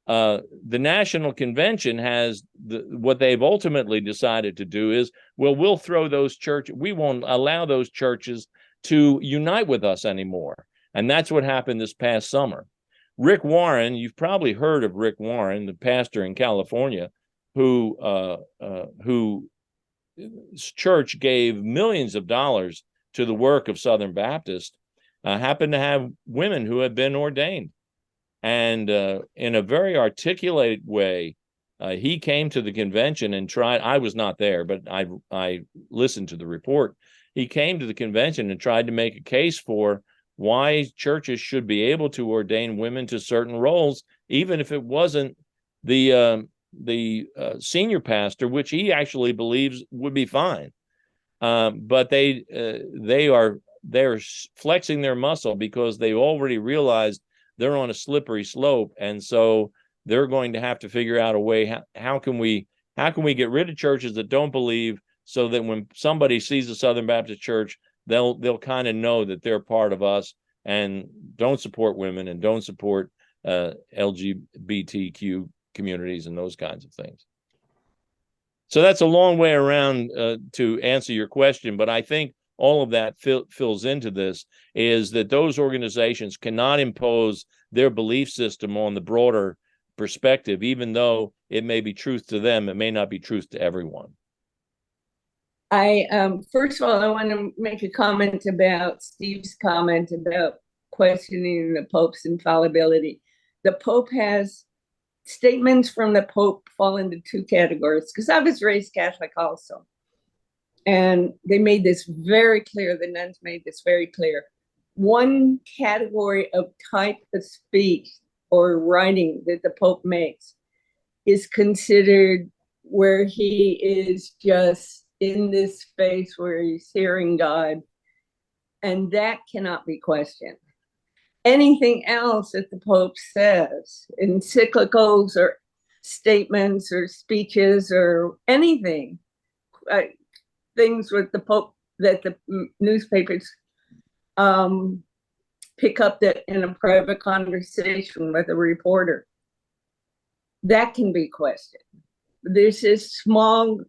the National Convention has what they've ultimately decided to do is, well, we'll throw those churches, we won't allow those churches to unite with us anymore. And that's what happened this past summer. Rick Warren, you've probably heard of Rick Warren, the pastor in California, who church gave millions of dollars to the work of Southern Baptist, happened to have women who had been ordained. And in a very articulated way, he came to the convention and tried. I was not there, but I listened to the report. He came to the convention and tried to make a case for why churches should be able to ordain women to certain roles, even if it wasn't the senior pastor, which he actually believes would be fine. But they're flexing their muscle because they already realized they're on a slippery slope, and so they're going to have to figure out a way. How can we get rid of churches that don't believe, so that when somebody sees a Southern Baptist church, they'll kind of know that they're part of us and don't support women and don't support LGBTQ communities and those kinds of things. So that's a long way around to answer your question, but I think all of that fills into this, is that those organizations cannot impose their belief system on the broader perspective, even though it may be truth to them, it may not be truth to everyone. First of all, I want to make a comment about Steve's comment about questioning the Pope's infallibility. The Pope has statements from the Pope fall into two categories, because I was raised Catholic also. And they made this very clear, the nuns made this very clear. One category of type of speech or writing that the Pope makes is considered where he is just in this space where he's hearing God, and that cannot be questioned. Anything else that the Pope says, encyclicals or statements or speeches or anything, things with the Pope that the newspapers pick up that in a private conversation with a reporter, that can be questioned. There's this small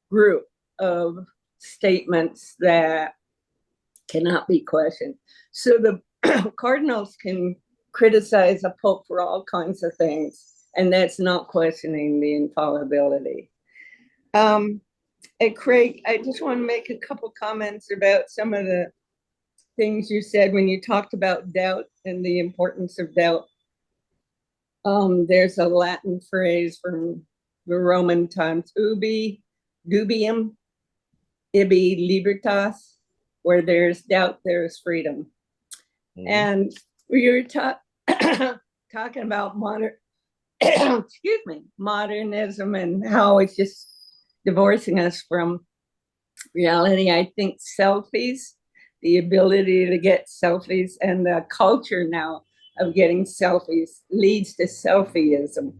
group of statements that cannot be questioned. So the cardinals can criticize a pope for all kinds of things, and that's not questioning the infallibility. And Craig, I just want to make a couple comments about some of the things you said when you talked about doubt and the importance of doubt. There's a Latin phrase from the Roman times, ubi dubium, ibi libertas, where there's doubt, there's freedom. Mm-hmm. And we were talking about modernism and how it's just divorcing us from reality. I think selfies, the ability to get selfies, and the culture now of getting selfies leads to selfieism.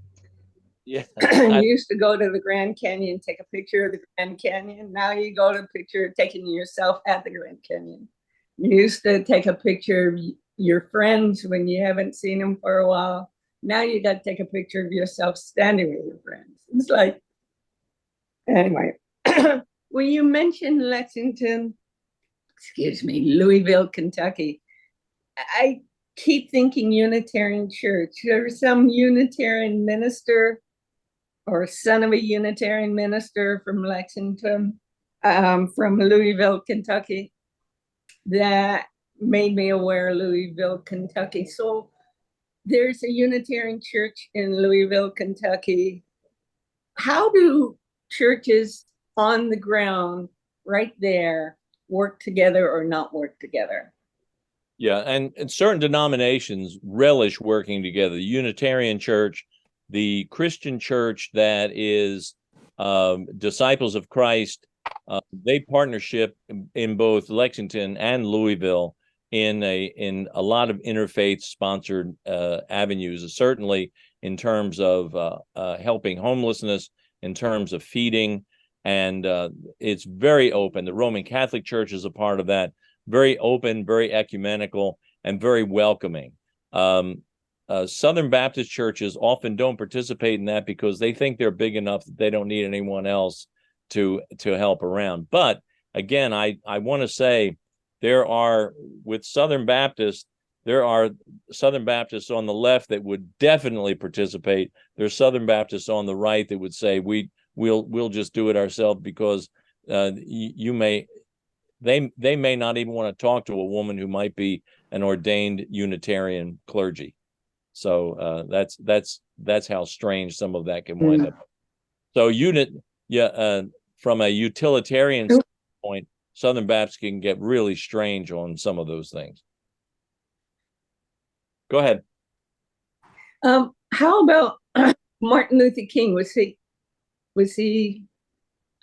Yeah. You used to go to the Grand Canyon, take a picture of the Grand Canyon. Now you go to a picture of taking yourself at the Grand Canyon. You used to take a picture of your friends when you haven't seen them for a while. Now you got to take a picture of yourself standing with your friends. It's like, anyway, when you mentioned Louisville, Kentucky, I keep thinking Unitarian Church. There was some Unitarian minister or son of a Unitarian minister from Lexington, from Louisville, Kentucky, that made me aware of Louisville, Kentucky. So there's a Unitarian Church in Louisville, Kentucky. How do churches on the ground right there work together or not work together? Yeah, and certain denominations relish working together. The Unitarian Church, the Christian Church that is Disciples of Christ, they partnership in both Lexington and Louisville in a lot of interfaith sponsored avenues, certainly in terms of helping homelessness, in terms of feeding, and it's very open. The Roman Catholic Church is a part of that. Very open, very ecumenical, and very welcoming. Southern Baptist churches often don't participate in that because they think they're big enough that they don't need anyone else to help around. But again, I want to say with Southern Baptists, there are Southern Baptists on the left that would definitely participate. There's Southern Baptists on the right that would say we'll just do it ourselves because they may not even want to talk to a woman who might be an ordained Unitarian clergy. So that's how standpoint some of that can wind up. So from a utilitarian standpoint, Southern Baptists can get really strange on some of those things. Go ahead. How about Martin Luther King? Was he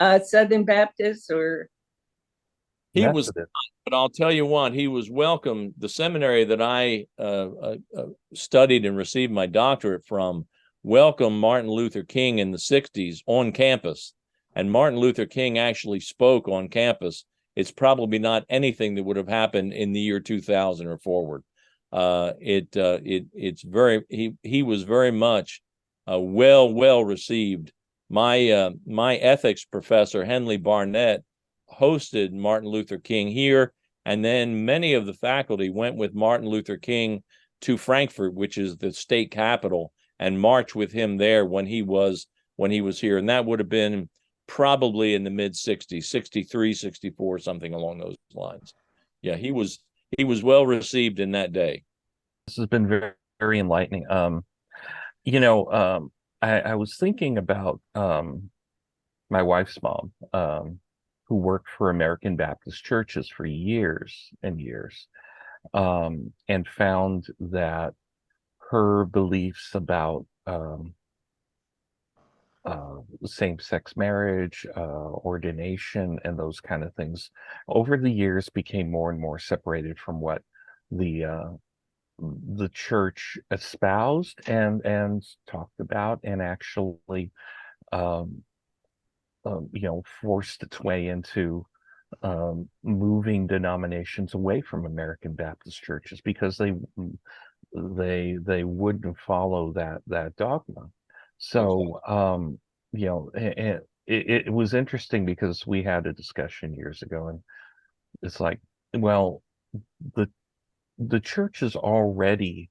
Southern Baptist or? He was, but I'll tell you what, he was welcome. The seminary that I studied and received my doctorate from welcomed Martin Luther King in the 60s on campus. And Martin Luther King actually spoke on campus. It's probably not anything that would have happened in the year 2000 or forward. He was very much well received. My ethics professor, Henley Barnett, hosted Martin Luther King here, and then many of the faculty went with Martin Luther King to Frankfurt, which is the state capital, and marched with him there when he was here. And that would have been probably in the mid 60s, 63, 64, something along those lines. Yeah, he was well received in that day. This has been very, very enlightening. I was thinking about my wife's mom, who worked for American Baptist churches for years and years, and found that her beliefs about same-sex marriage, ordination, and those kind of things over the years became more and more separated from what the church espoused and talked about, and actually forced its way into moving denominations away from American Baptist churches because they wouldn't follow that dogma. So it was interesting because we had a discussion years ago, and it's like, well, the the church has already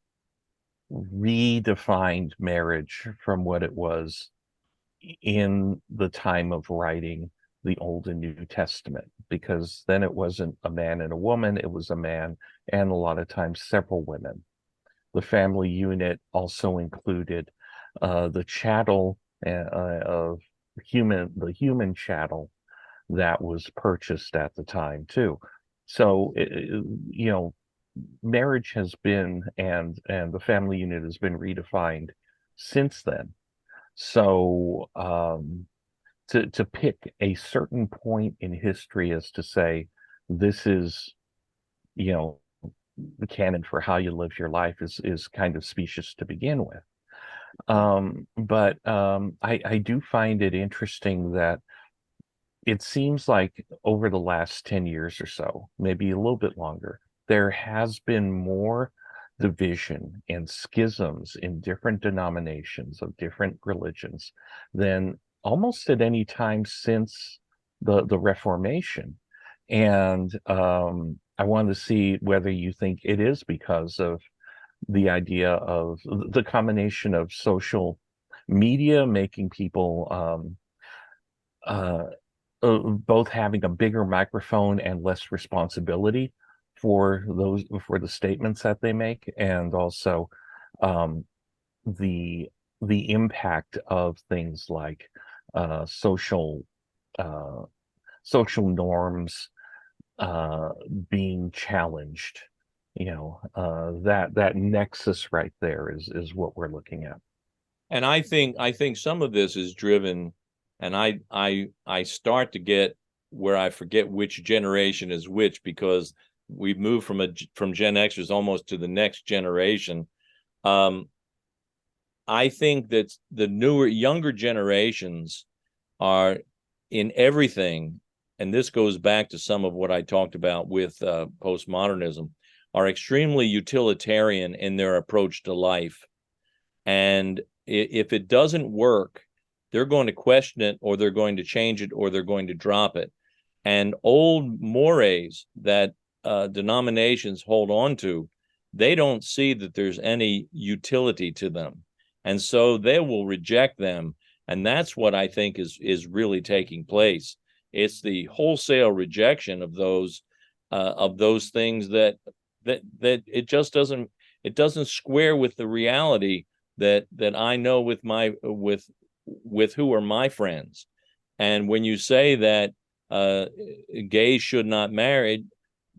redefined marriage from what it was in the time of writing the Old and New Testament, because then it wasn't a man and a woman, it was a man and a lot of times several women. The family unit also included the chattel of the human chattel that was purchased at the time too. So, you know, marriage has been and the family unit has been redefined since then. So, to pick a certain point in history as to say this is, you know, the canon for how you live your life is kind of specious to begin with. But I do find it interesting that it seems like over the last 10 years or so, maybe a little bit longer, there has been more division and schisms in different denominations of different religions than almost at any time since the Reformation. And I wanted to see whether you think it is because of the idea of the combination of social media making people both having a bigger microphone and less responsibility for the statements that they make, and also um, the impact of things like social uh, social norms being challenged. You know, that nexus right there is what we're looking at. And I think some of this is driven, and I start to get where I forget which generation is which, because we've moved from Gen Xers almost to the next generation. I think that the younger generations are in everything, and this goes back to some of what I talked about with postmodernism, are extremely utilitarian in their approach to life. And if it doesn't work, they're going to question it, or they're going to change it, or they're going to drop it. And old mores that denominations hold on to, they don't see that there's any utility to them. And so they will reject them. And that's what I think is really taking place. It's the wholesale rejection of those things that it just doesn't square with the reality that I know with who are my friends. And when you say that gays should not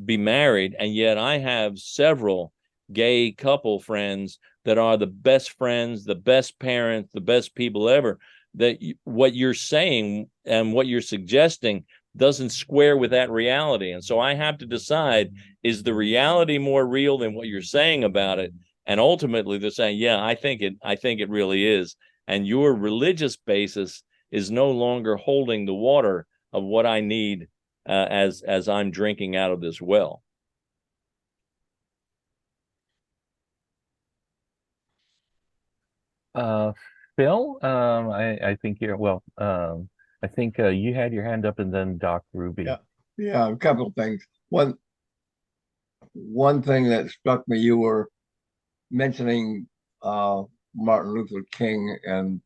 be married, and yet I have several gay couple friends that are the best friends, the best parents, the best people ever, that what you're saying and what you're suggesting doesn't square with that reality. And so I have to decide, is the reality more real than what you're saying about it? And ultimately they're saying, yeah, I think it really is. And your religious basis is no longer holding the water of what I need as I'm drinking out of this well. Phil, I think you're well. I think you had your hand up, and then Doc Ruby. Yeah, a couple of things. One thing that struck me, you were mentioning Martin Luther King and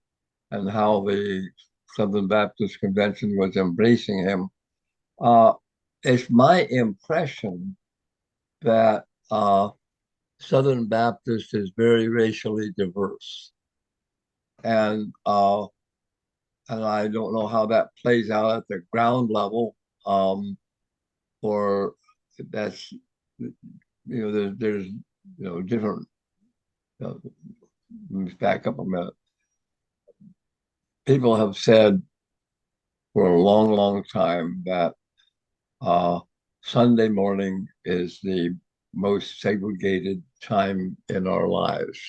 how the Southern Baptist Convention was embracing him. It's my impression that Southern Baptist is very racially diverse, and I don't know how that plays out at the ground level, or that's there's different. Let me back up a minute. People have said for a long, long time that Sunday morning is the most segregated time in our lives.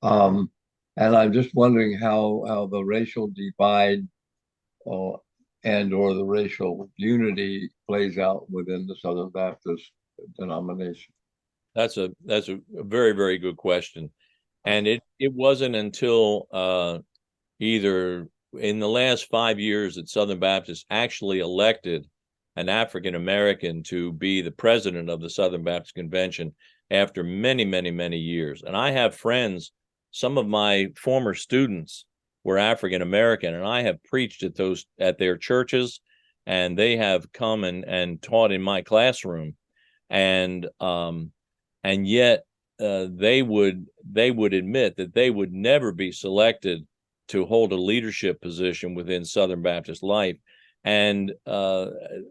And I'm just wondering how the racial divide and or the racial unity plays out within the Southern Baptist denomination. That's a very, very good question. And it wasn't until either in the last 5 years that Southern Baptists actually elected an African American to be the president of the Southern Baptist Convention after many, many, many years. And I have friends, some of my former students were African American, and I have preached at their churches, and they have come and taught in my classroom, and yet they would admit that they would never be selected to hold a leadership position within Southern Baptist life. And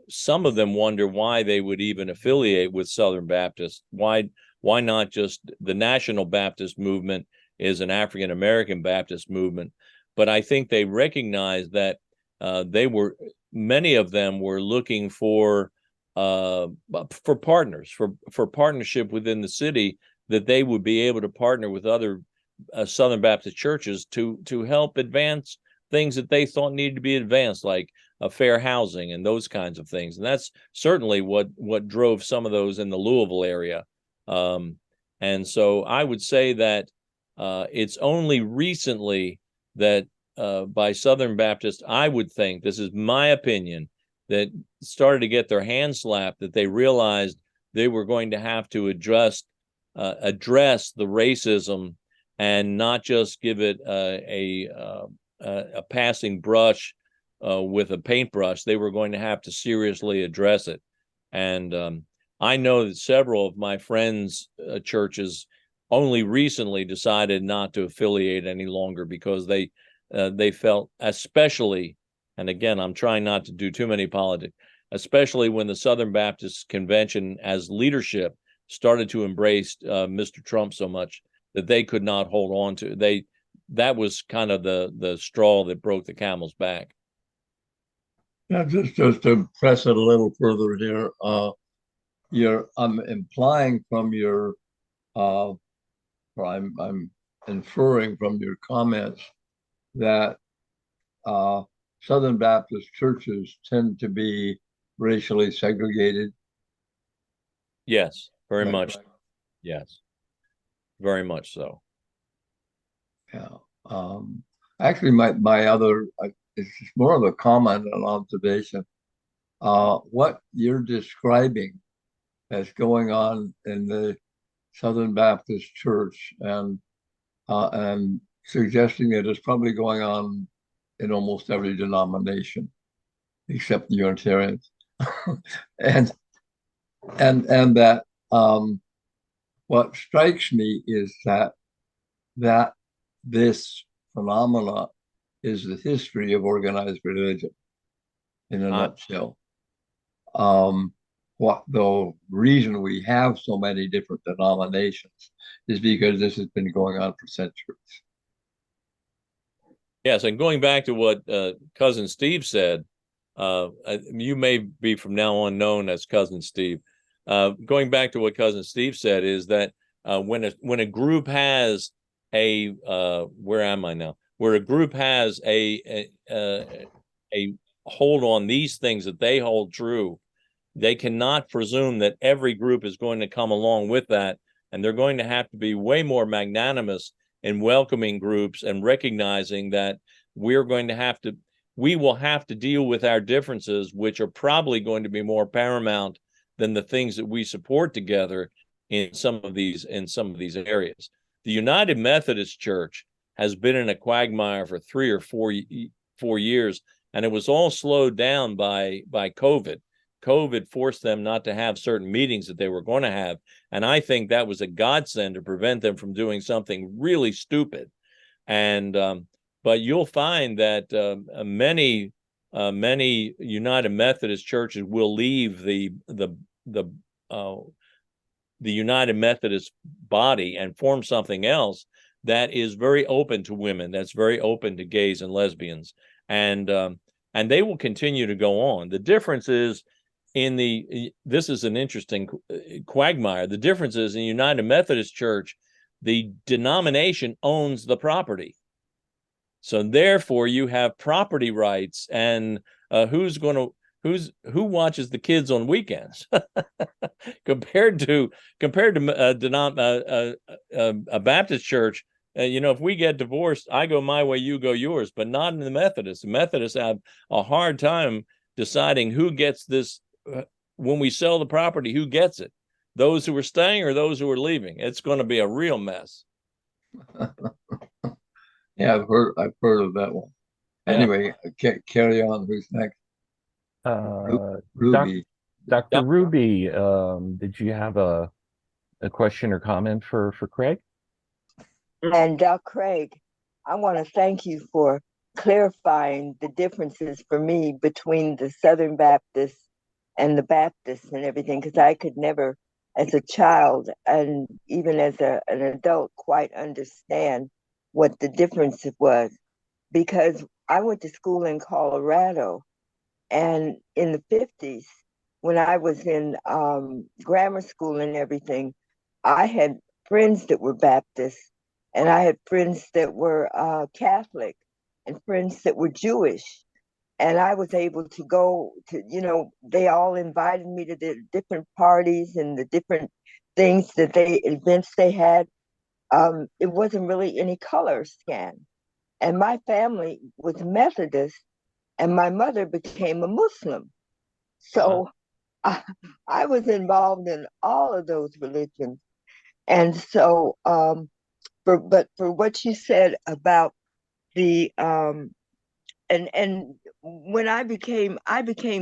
some of them wonder why they would even affiliate with Southern Baptist. Why not just the National Baptist Movement is an African American Baptist movement? But I think they recognize that many of them were looking for partners, for partnership within the city, that they would be able to partner with other Southern Baptist churches to help advance things that they thought needed to be advanced, like fair housing and those kinds of things. And that's certainly what drove some of those in the Louisville area. And so I would say that it's only recently that by Southern Baptists, I would think, this is my opinion, that started to get their hands slapped, that they realized they were going to have to address the racism and not just give it a passing brush with a paintbrush. They were going to have to seriously address it. And I know that several of my friends' churches only recently decided not to affiliate any longer because they felt, especially, and again, I'm trying not to do too many politics, especially when the Southern Baptist Convention as leadership started to embrace Mr. Trump so much that they could not hold on to. That was kind of the straw that broke the camel's back. Yeah, just to press it a little further here, I'm implying from your, or I'm inferring from your comments that Southern Baptist churches tend to be racially segregated. Yes, very much. Right. Yes, very much so. Yeah. Actually, my other, it's more of a comment and observation. What you're describing as going on in the Southern Baptist Church and suggesting that it's probably going on in almost every denomination except the Unitarians, and that what strikes me is that this phenomena is the history of organized religion in a nutshell. What the reason we have so many different denominations is because this has been going on for centuries. Yes, and going back to what Cousin Steve said, you may be from now on known as Cousin Steve. Going back to what Cousin Steve said is that when a group has where am I now? Where a group has a hold on these things that they hold true, they cannot presume that every group is going to come along with that, and they're going to have to be way more magnanimous in welcoming groups and recognizing that we will have to deal with our differences, which are probably going to be more paramount than the things that we support together in some of these areas. The United Methodist Church has been in a quagmire for 3 or 4 years, and it was all slowed down by COVID. COVID forced them not to have certain meetings that they were going to have, and I think that was a godsend to prevent them from doing something really stupid. And but you'll find that many United Methodist churches will leave the United Methodist body and form something else that is very open to women, that's very open to gays and lesbians, and they will continue to go on. The difference is this is an interesting quagmire. The difference is in the United Methodist Church, the denomination owns the property. So therefore you have property rights, and who watches the kids on weekends compared to a Baptist church. if we get divorced, I go my way, you go yours, but not in the Methodists. The Methodists have a hard time deciding who gets this. When we sell the property, who gets it? Those who are staying or those who are leaving? It's going to be a real mess. Yeah, I've heard of that one. Anyway, carry on. Who's next? Ruby. Dr. Ruby, did you have a question or comment for Craig? And Craig, I want to thank you for clarifying the differences for me between the Southern Baptists and the Baptists and everything, because I could never, as a child and even as an adult, quite understand what the difference was. Because I went to school in Colorado, and in the 50s, when I was in grammar school and everything, I had friends that were Baptists, and I had friends that were Catholic, and friends that were Jewish. And I was able to go to, they all invited me to the different parties and the different events they had. It wasn't really any color scan. And my family was Methodist, and my mother became a Muslim. So I was involved in all of those religions. And so, for what you said about the and when I became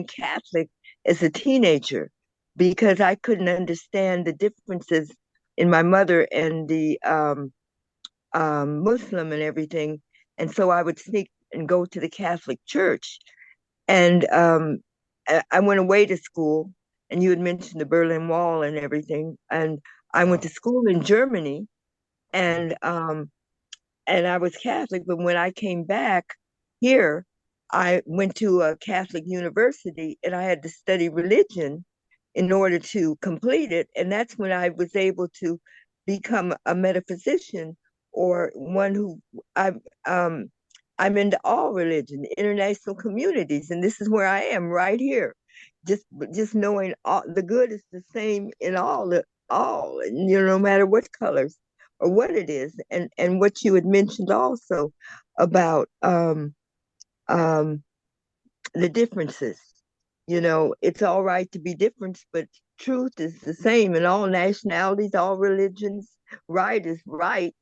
Catholic as a teenager, because I couldn't understand the differences in my mother and the Muslim and everything, and so I would sneak and go to the Catholic Church, and I went away to school, and you had mentioned the Berlin Wall and everything, and I went to school in Germany, and I was Catholic, but when I came back here, I went to a Catholic university, and I had to study religion in order to complete it, and that's when I was able to become a metaphysician, or one who I'm into all religion, international communities, and this is where I am right here. Just knowing all the good is the same in all, no matter what colors or what it is, and what you had mentioned also about the differences. It's all right to be different, but truth is the same in all nationalities, all religions. Right is right.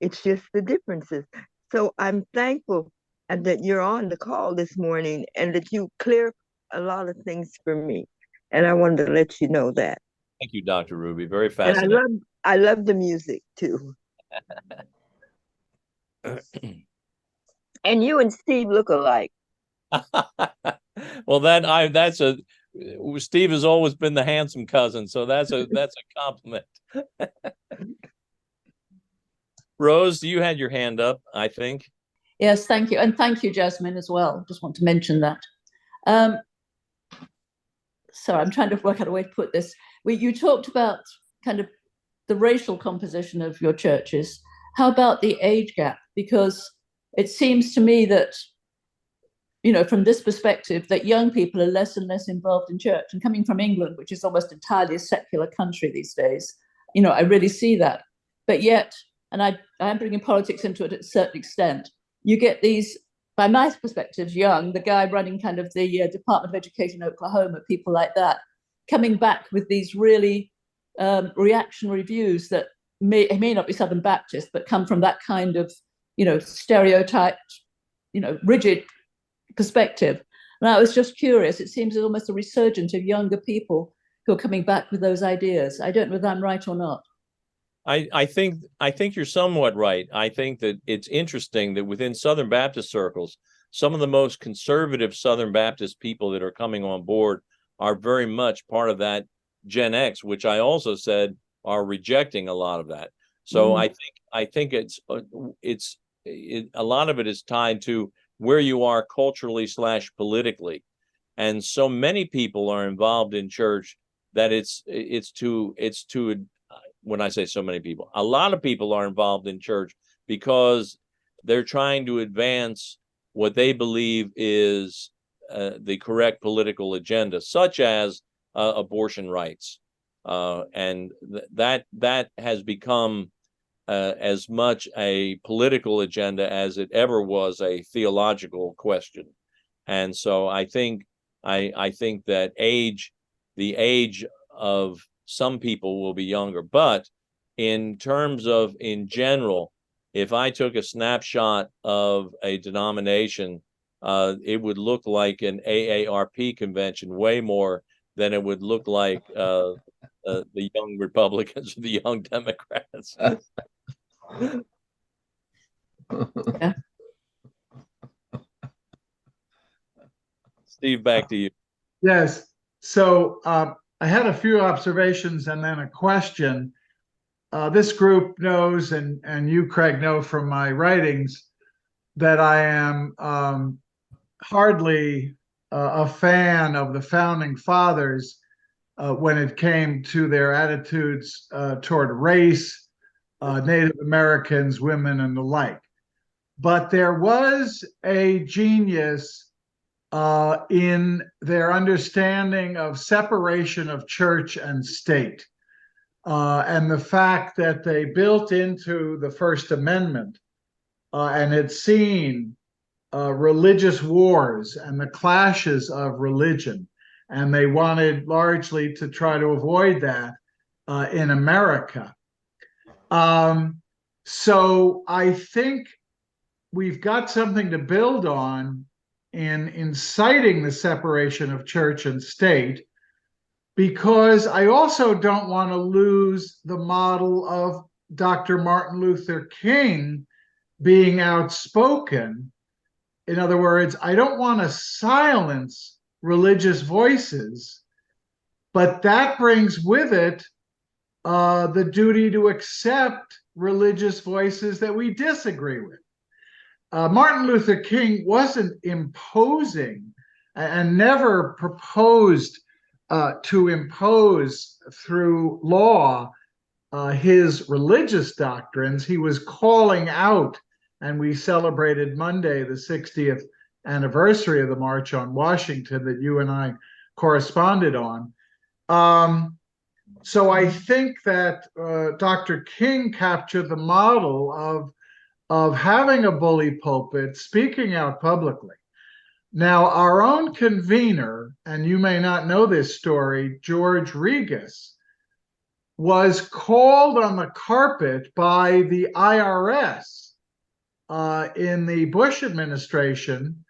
It's just the differences. So I'm thankful that you're on the call this morning and that you clear a lot of things for me. And I wanted to let you know that. Thank you, Dr. Ruby. Very And fascinating. I love the music too. And you and Steve look alike. Well, Steve has always been the handsome cousin, so that's a compliment. Rose, you had your hand up, I think. Yes, thank you. And thank you, Jasmine, as well. Just want to mention that. So I'm trying to work out a way to put this. You talked about kind of the racial composition of your churches. How about the age gap? Because it seems to me that, from this perspective, that young people are less and less involved in church. And coming from England, which is almost entirely a secular country these days, I really see that. But yet, and I am bringing politics into it at a certain extent, you get these, by my perspective, young, the guy running kind of the Department of Education in Oklahoma, people like that, coming back with these really reactionary views that may not be Southern Baptist, but come from that kind of, stereotyped, rigid perspective. And I was just curious, it seems there's almost a resurgence of younger people who are coming back with those ideas. I don't know whether I'm right or not. I think you're somewhat right. I think that it's interesting that within Southern Baptist circles, some of the most conservative Southern Baptist people that are coming on board are very much part of that Gen X, which I also said are rejecting a lot of that. So I think it's a lot of it is tied to where you are culturally / politically, and so many people are involved in church that it's to when I say so many people, a lot of people are involved in church because they're trying to advance what they believe is the correct political agenda, such as abortion rights, and that has become as much a political agenda as it ever was a theological question. And so I think that the age of some people will be younger, but in terms of, in general, if I took a snapshot of a denomination, it would look like an AARP convention way more than it would look like the young Republicans or the young Democrats. Yeah. Steve, back to you. Yes. So I had a few observations and then a question. This group knows, and you, Craig, know from my writings, that I am hardly a fan of the founding fathers when it came to their attitudes toward race, Native Americans, women, and the like. But there was a genius in their understanding of separation of church and state, and the fact that they built into the First Amendment and had seen religious wars and the clashes of religion, and they wanted largely to try to avoid that in America. So I think we've got something to build on in inciting the separation of church and state, because I also don't want to lose the model of Dr. Martin Luther King being outspoken. In other words, I don't want to silence religious voices, but that brings with it the duty to accept religious voices that we disagree with. Martin Luther King wasn't imposing and never proposed to impose through law his religious doctrines. He was calling out, and we celebrated Monday the 60th anniversary of the March on Washington that you and I corresponded on. So I think that Dr. King captured the model of having a bully pulpit, speaking out publicly. Now, our own convener, and you may not know this story, George Regas, was called on the carpet by the IRS in the Bush administration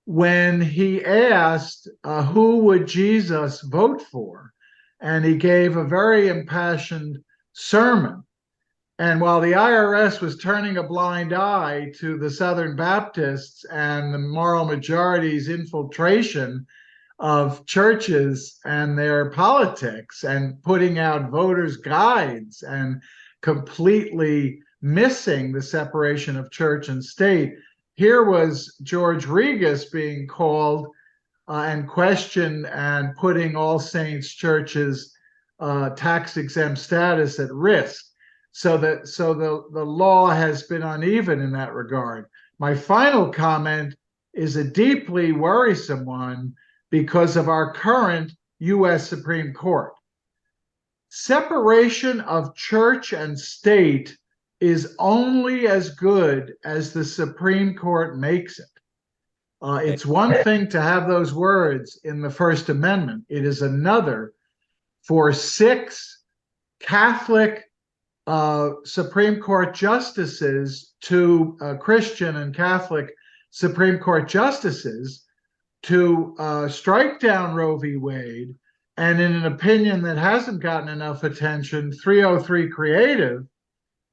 when he asked who would Jesus vote for, and he gave a very impassioned sermon. And while the IRS was turning a blind eye to the Southern Baptists and the moral majority's infiltration of churches and their politics and putting out voters' guides and completely missing the separation of church and state, here was George Regas being called and questioned and putting All Saints churches' tax-exempt status at risk. So the law has been uneven in that regard. My final comment is a deeply worrisome one because of our current U.S. Supreme Court. Separation of church and state is only as good as the Supreme Court makes it. It's one thing to have those words in the First Amendment. It is another for 6 Catholic Supreme Court justices, to Christian and Catholic Supreme Court justices, to strike down Roe v. Wade, and in an opinion that hasn't gotten enough attention, 303 Creative,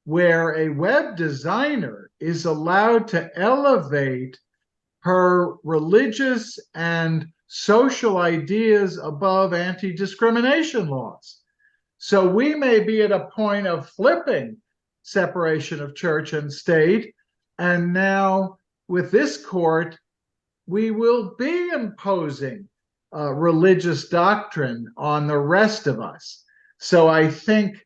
where a web designer is allowed to elevate her religious and social ideas above anti-discrimination laws. So we may be at a point of flipping separation of church and state, and now with this court, we will be imposing religious doctrine on the rest of us. So I think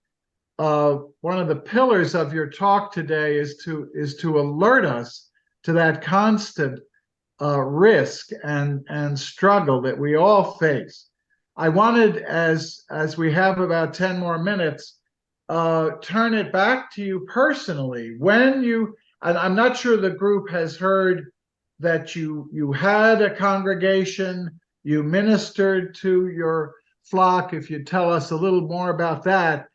one of the pillars of your talk today is to alert us to that constant risk and struggle that we all face. I wanted, as we have about 10 more minutes, turn it back to you personally. When you, and I'm not sure the group has heard that you had a congregation, you ministered to your flock, if you tell us a little more about that.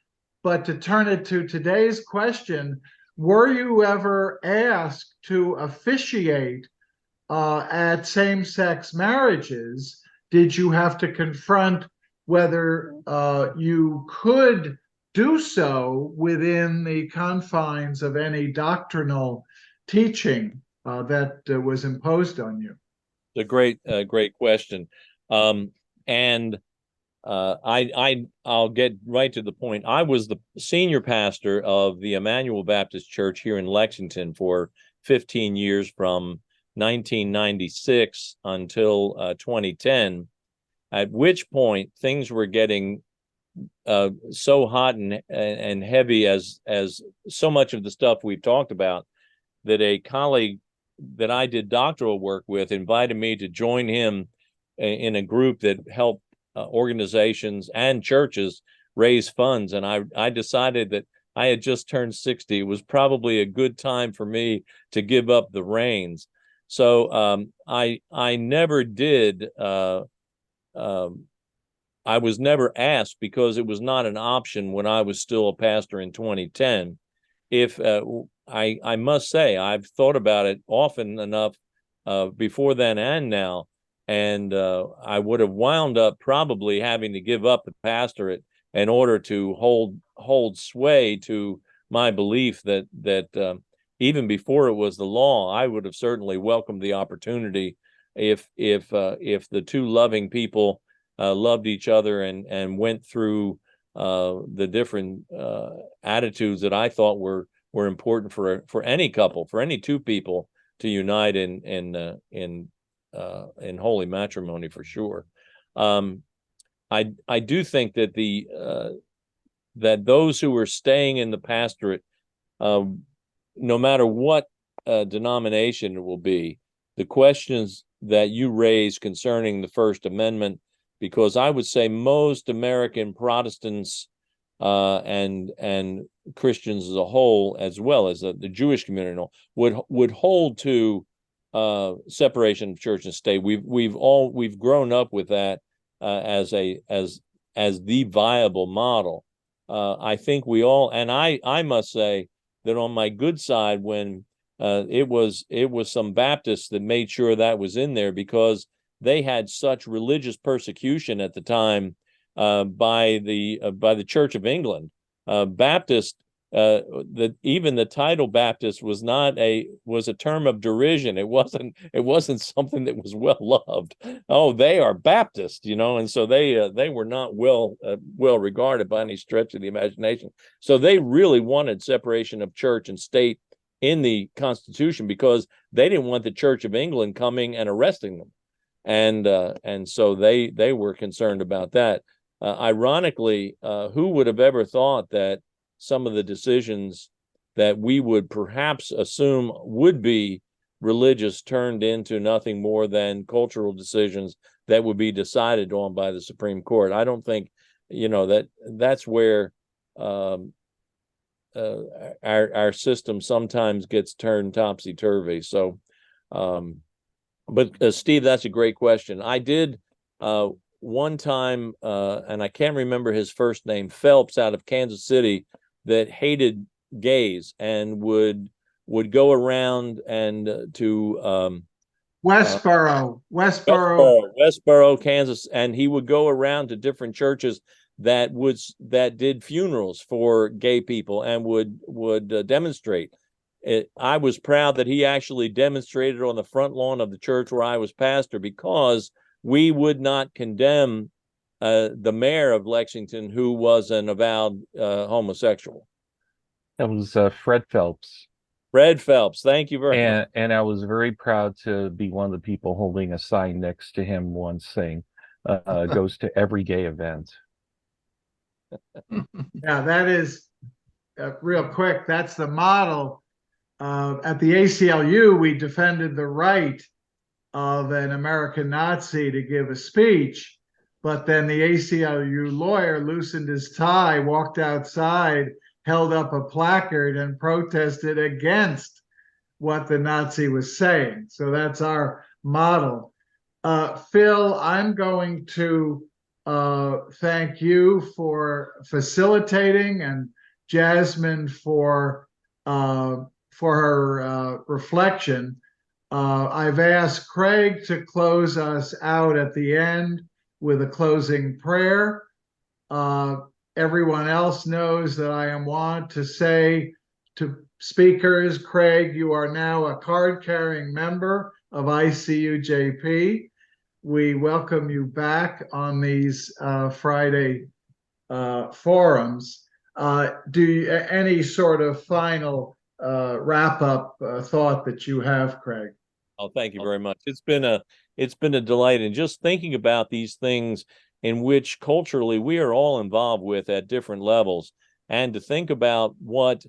But to turn it to today's question, were you ever asked to officiate at same-sex marriages? Did you have to confront whether you could do so within the confines of any doctrinal teaching that was imposed on you? It's a great question. And I'll get right to the point. I was the senior pastor of the Emmanuel Baptist Church here in Lexington for 15 years, from 1996 until 2010, at which point things were getting so hot and heavy, as so much of the stuff we've talked about, that a colleague that I did doctoral work with invited me to join him in a group that helped organizations and churches raise funds. And I decided that I had just turned 60. It was probably a good time for me to give up the reins. So I never did. I was never asked, because it was not an option when I was still a pastor in 2010. If I must say, I've thought about it often enough before then and now, and I would have wound up probably having to give up the pastorate in order to hold sway to my belief that even before it was the law, I would have certainly welcomed the opportunity if the two loving people loved each other and went through the different attitudes that I thought were important for any couple, for any two people to unite in holy matrimony, for sure. I do think that that those who are staying in the pastorate, no matter what denomination it will be, the questions that you raise concerning the First Amendment, because I would say most American Protestants and Christians as a whole, as well as the Jewish community, would hold to separation of church and state. We've grown up with that as the viable model. I think we all, and I must say that on my good side, when it was some Baptists that made sure that was in there, because they had such religious persecution at the time by the Church of England. Baptist, even the title Baptist was a term of derision. It wasn't something that was well loved. Oh, they are Baptist, and so they were not well regarded by any stretch of the imagination. So they really wanted separation of church and state in the Constitution, because they didn't want the Church of England coming and arresting them. And so they were concerned about that. Ironically, who would have ever thought that some of the decisions that we would perhaps assume would be religious turned into nothing more than cultural decisions that would be decided on by the Supreme Court? I don't think, that's where our system sometimes gets turned topsy-turvy. So, but Steve, that's a great question. I did one time, and I can't remember his first name, Phelps, out of Kansas City, that hated gays and would go around and to Westboro, Kansas, and he would go around to different churches that did funerals for gay people and would demonstrate. I was proud that he actually demonstrated on the front lawn of the church where I was pastor, because we would not condemn the mayor of Lexington, who was an avowed homosexual. That was Fred Phelps. Fred Phelps, thank you very much. And I was very proud to be one of the people holding a sign next to him once saying, goes to every gay event. Yeah, that is real quick. That's the model. At the ACLU, we defended the right of an American Nazi to give a speech. But then the ACLU lawyer loosened his tie, walked outside, held up a placard, and protested against what the Nazi was saying. So that's our model. Phil, I'm going to thank you for facilitating, and Jasmine for her reflection. I've asked Craig to close us out at the end with a closing prayer. Everyone else knows that I am wont to say to speakers, Craig, you are now a card-carrying member of ICUJP. We welcome you back on these Friday forums. Any sort of final wrap-up thought that you have, Craig? Oh, thank you very much. It's been a delight, and just thinking about these things in which culturally we are all involved with at different levels, and to think about what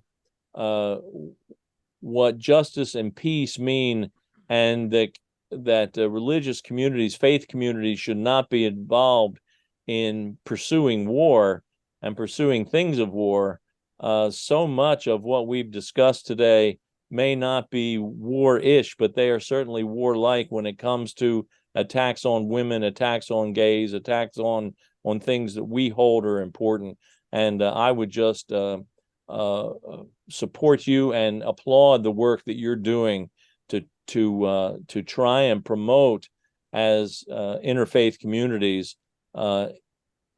justice and peace mean, and that religious communities, faith communities, should not be involved in pursuing war and pursuing things of war. So much of what we've discussed today may not be war-ish, but they are certainly warlike when it comes to attacks on women, attacks on gays, attacks on things that we hold are important. And I would just support you and applaud the work that you're doing to try and promote, as interfaith communities,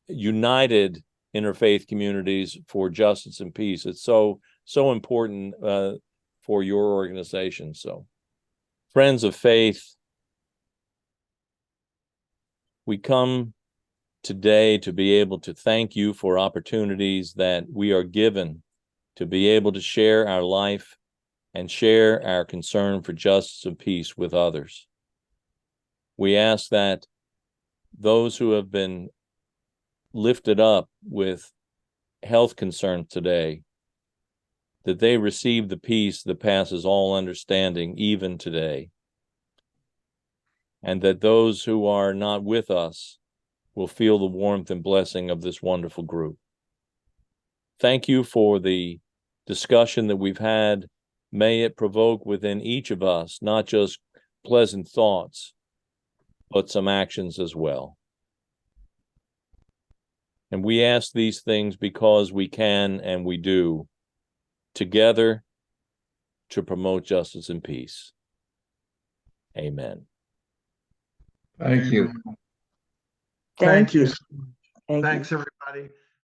united interfaith communities for justice and peace. It's so important for your organization. So, friends of faith, we come today to be able to thank you for opportunities that we are given to be able to share our life and share our concern for justice and peace with others. We ask that those who have been lifted up with health concerns today, that they receive the peace that passes all understanding even today, and that those who are not with us will feel the warmth and blessing of this wonderful group. Thank you for the discussion that we've had. May it provoke within each of us not just pleasant thoughts, but some actions as well. And we ask these things because we can and we do, together, to promote justice and peace. Amen. Thank you. Thank you. Thank you. Thanks, everybody.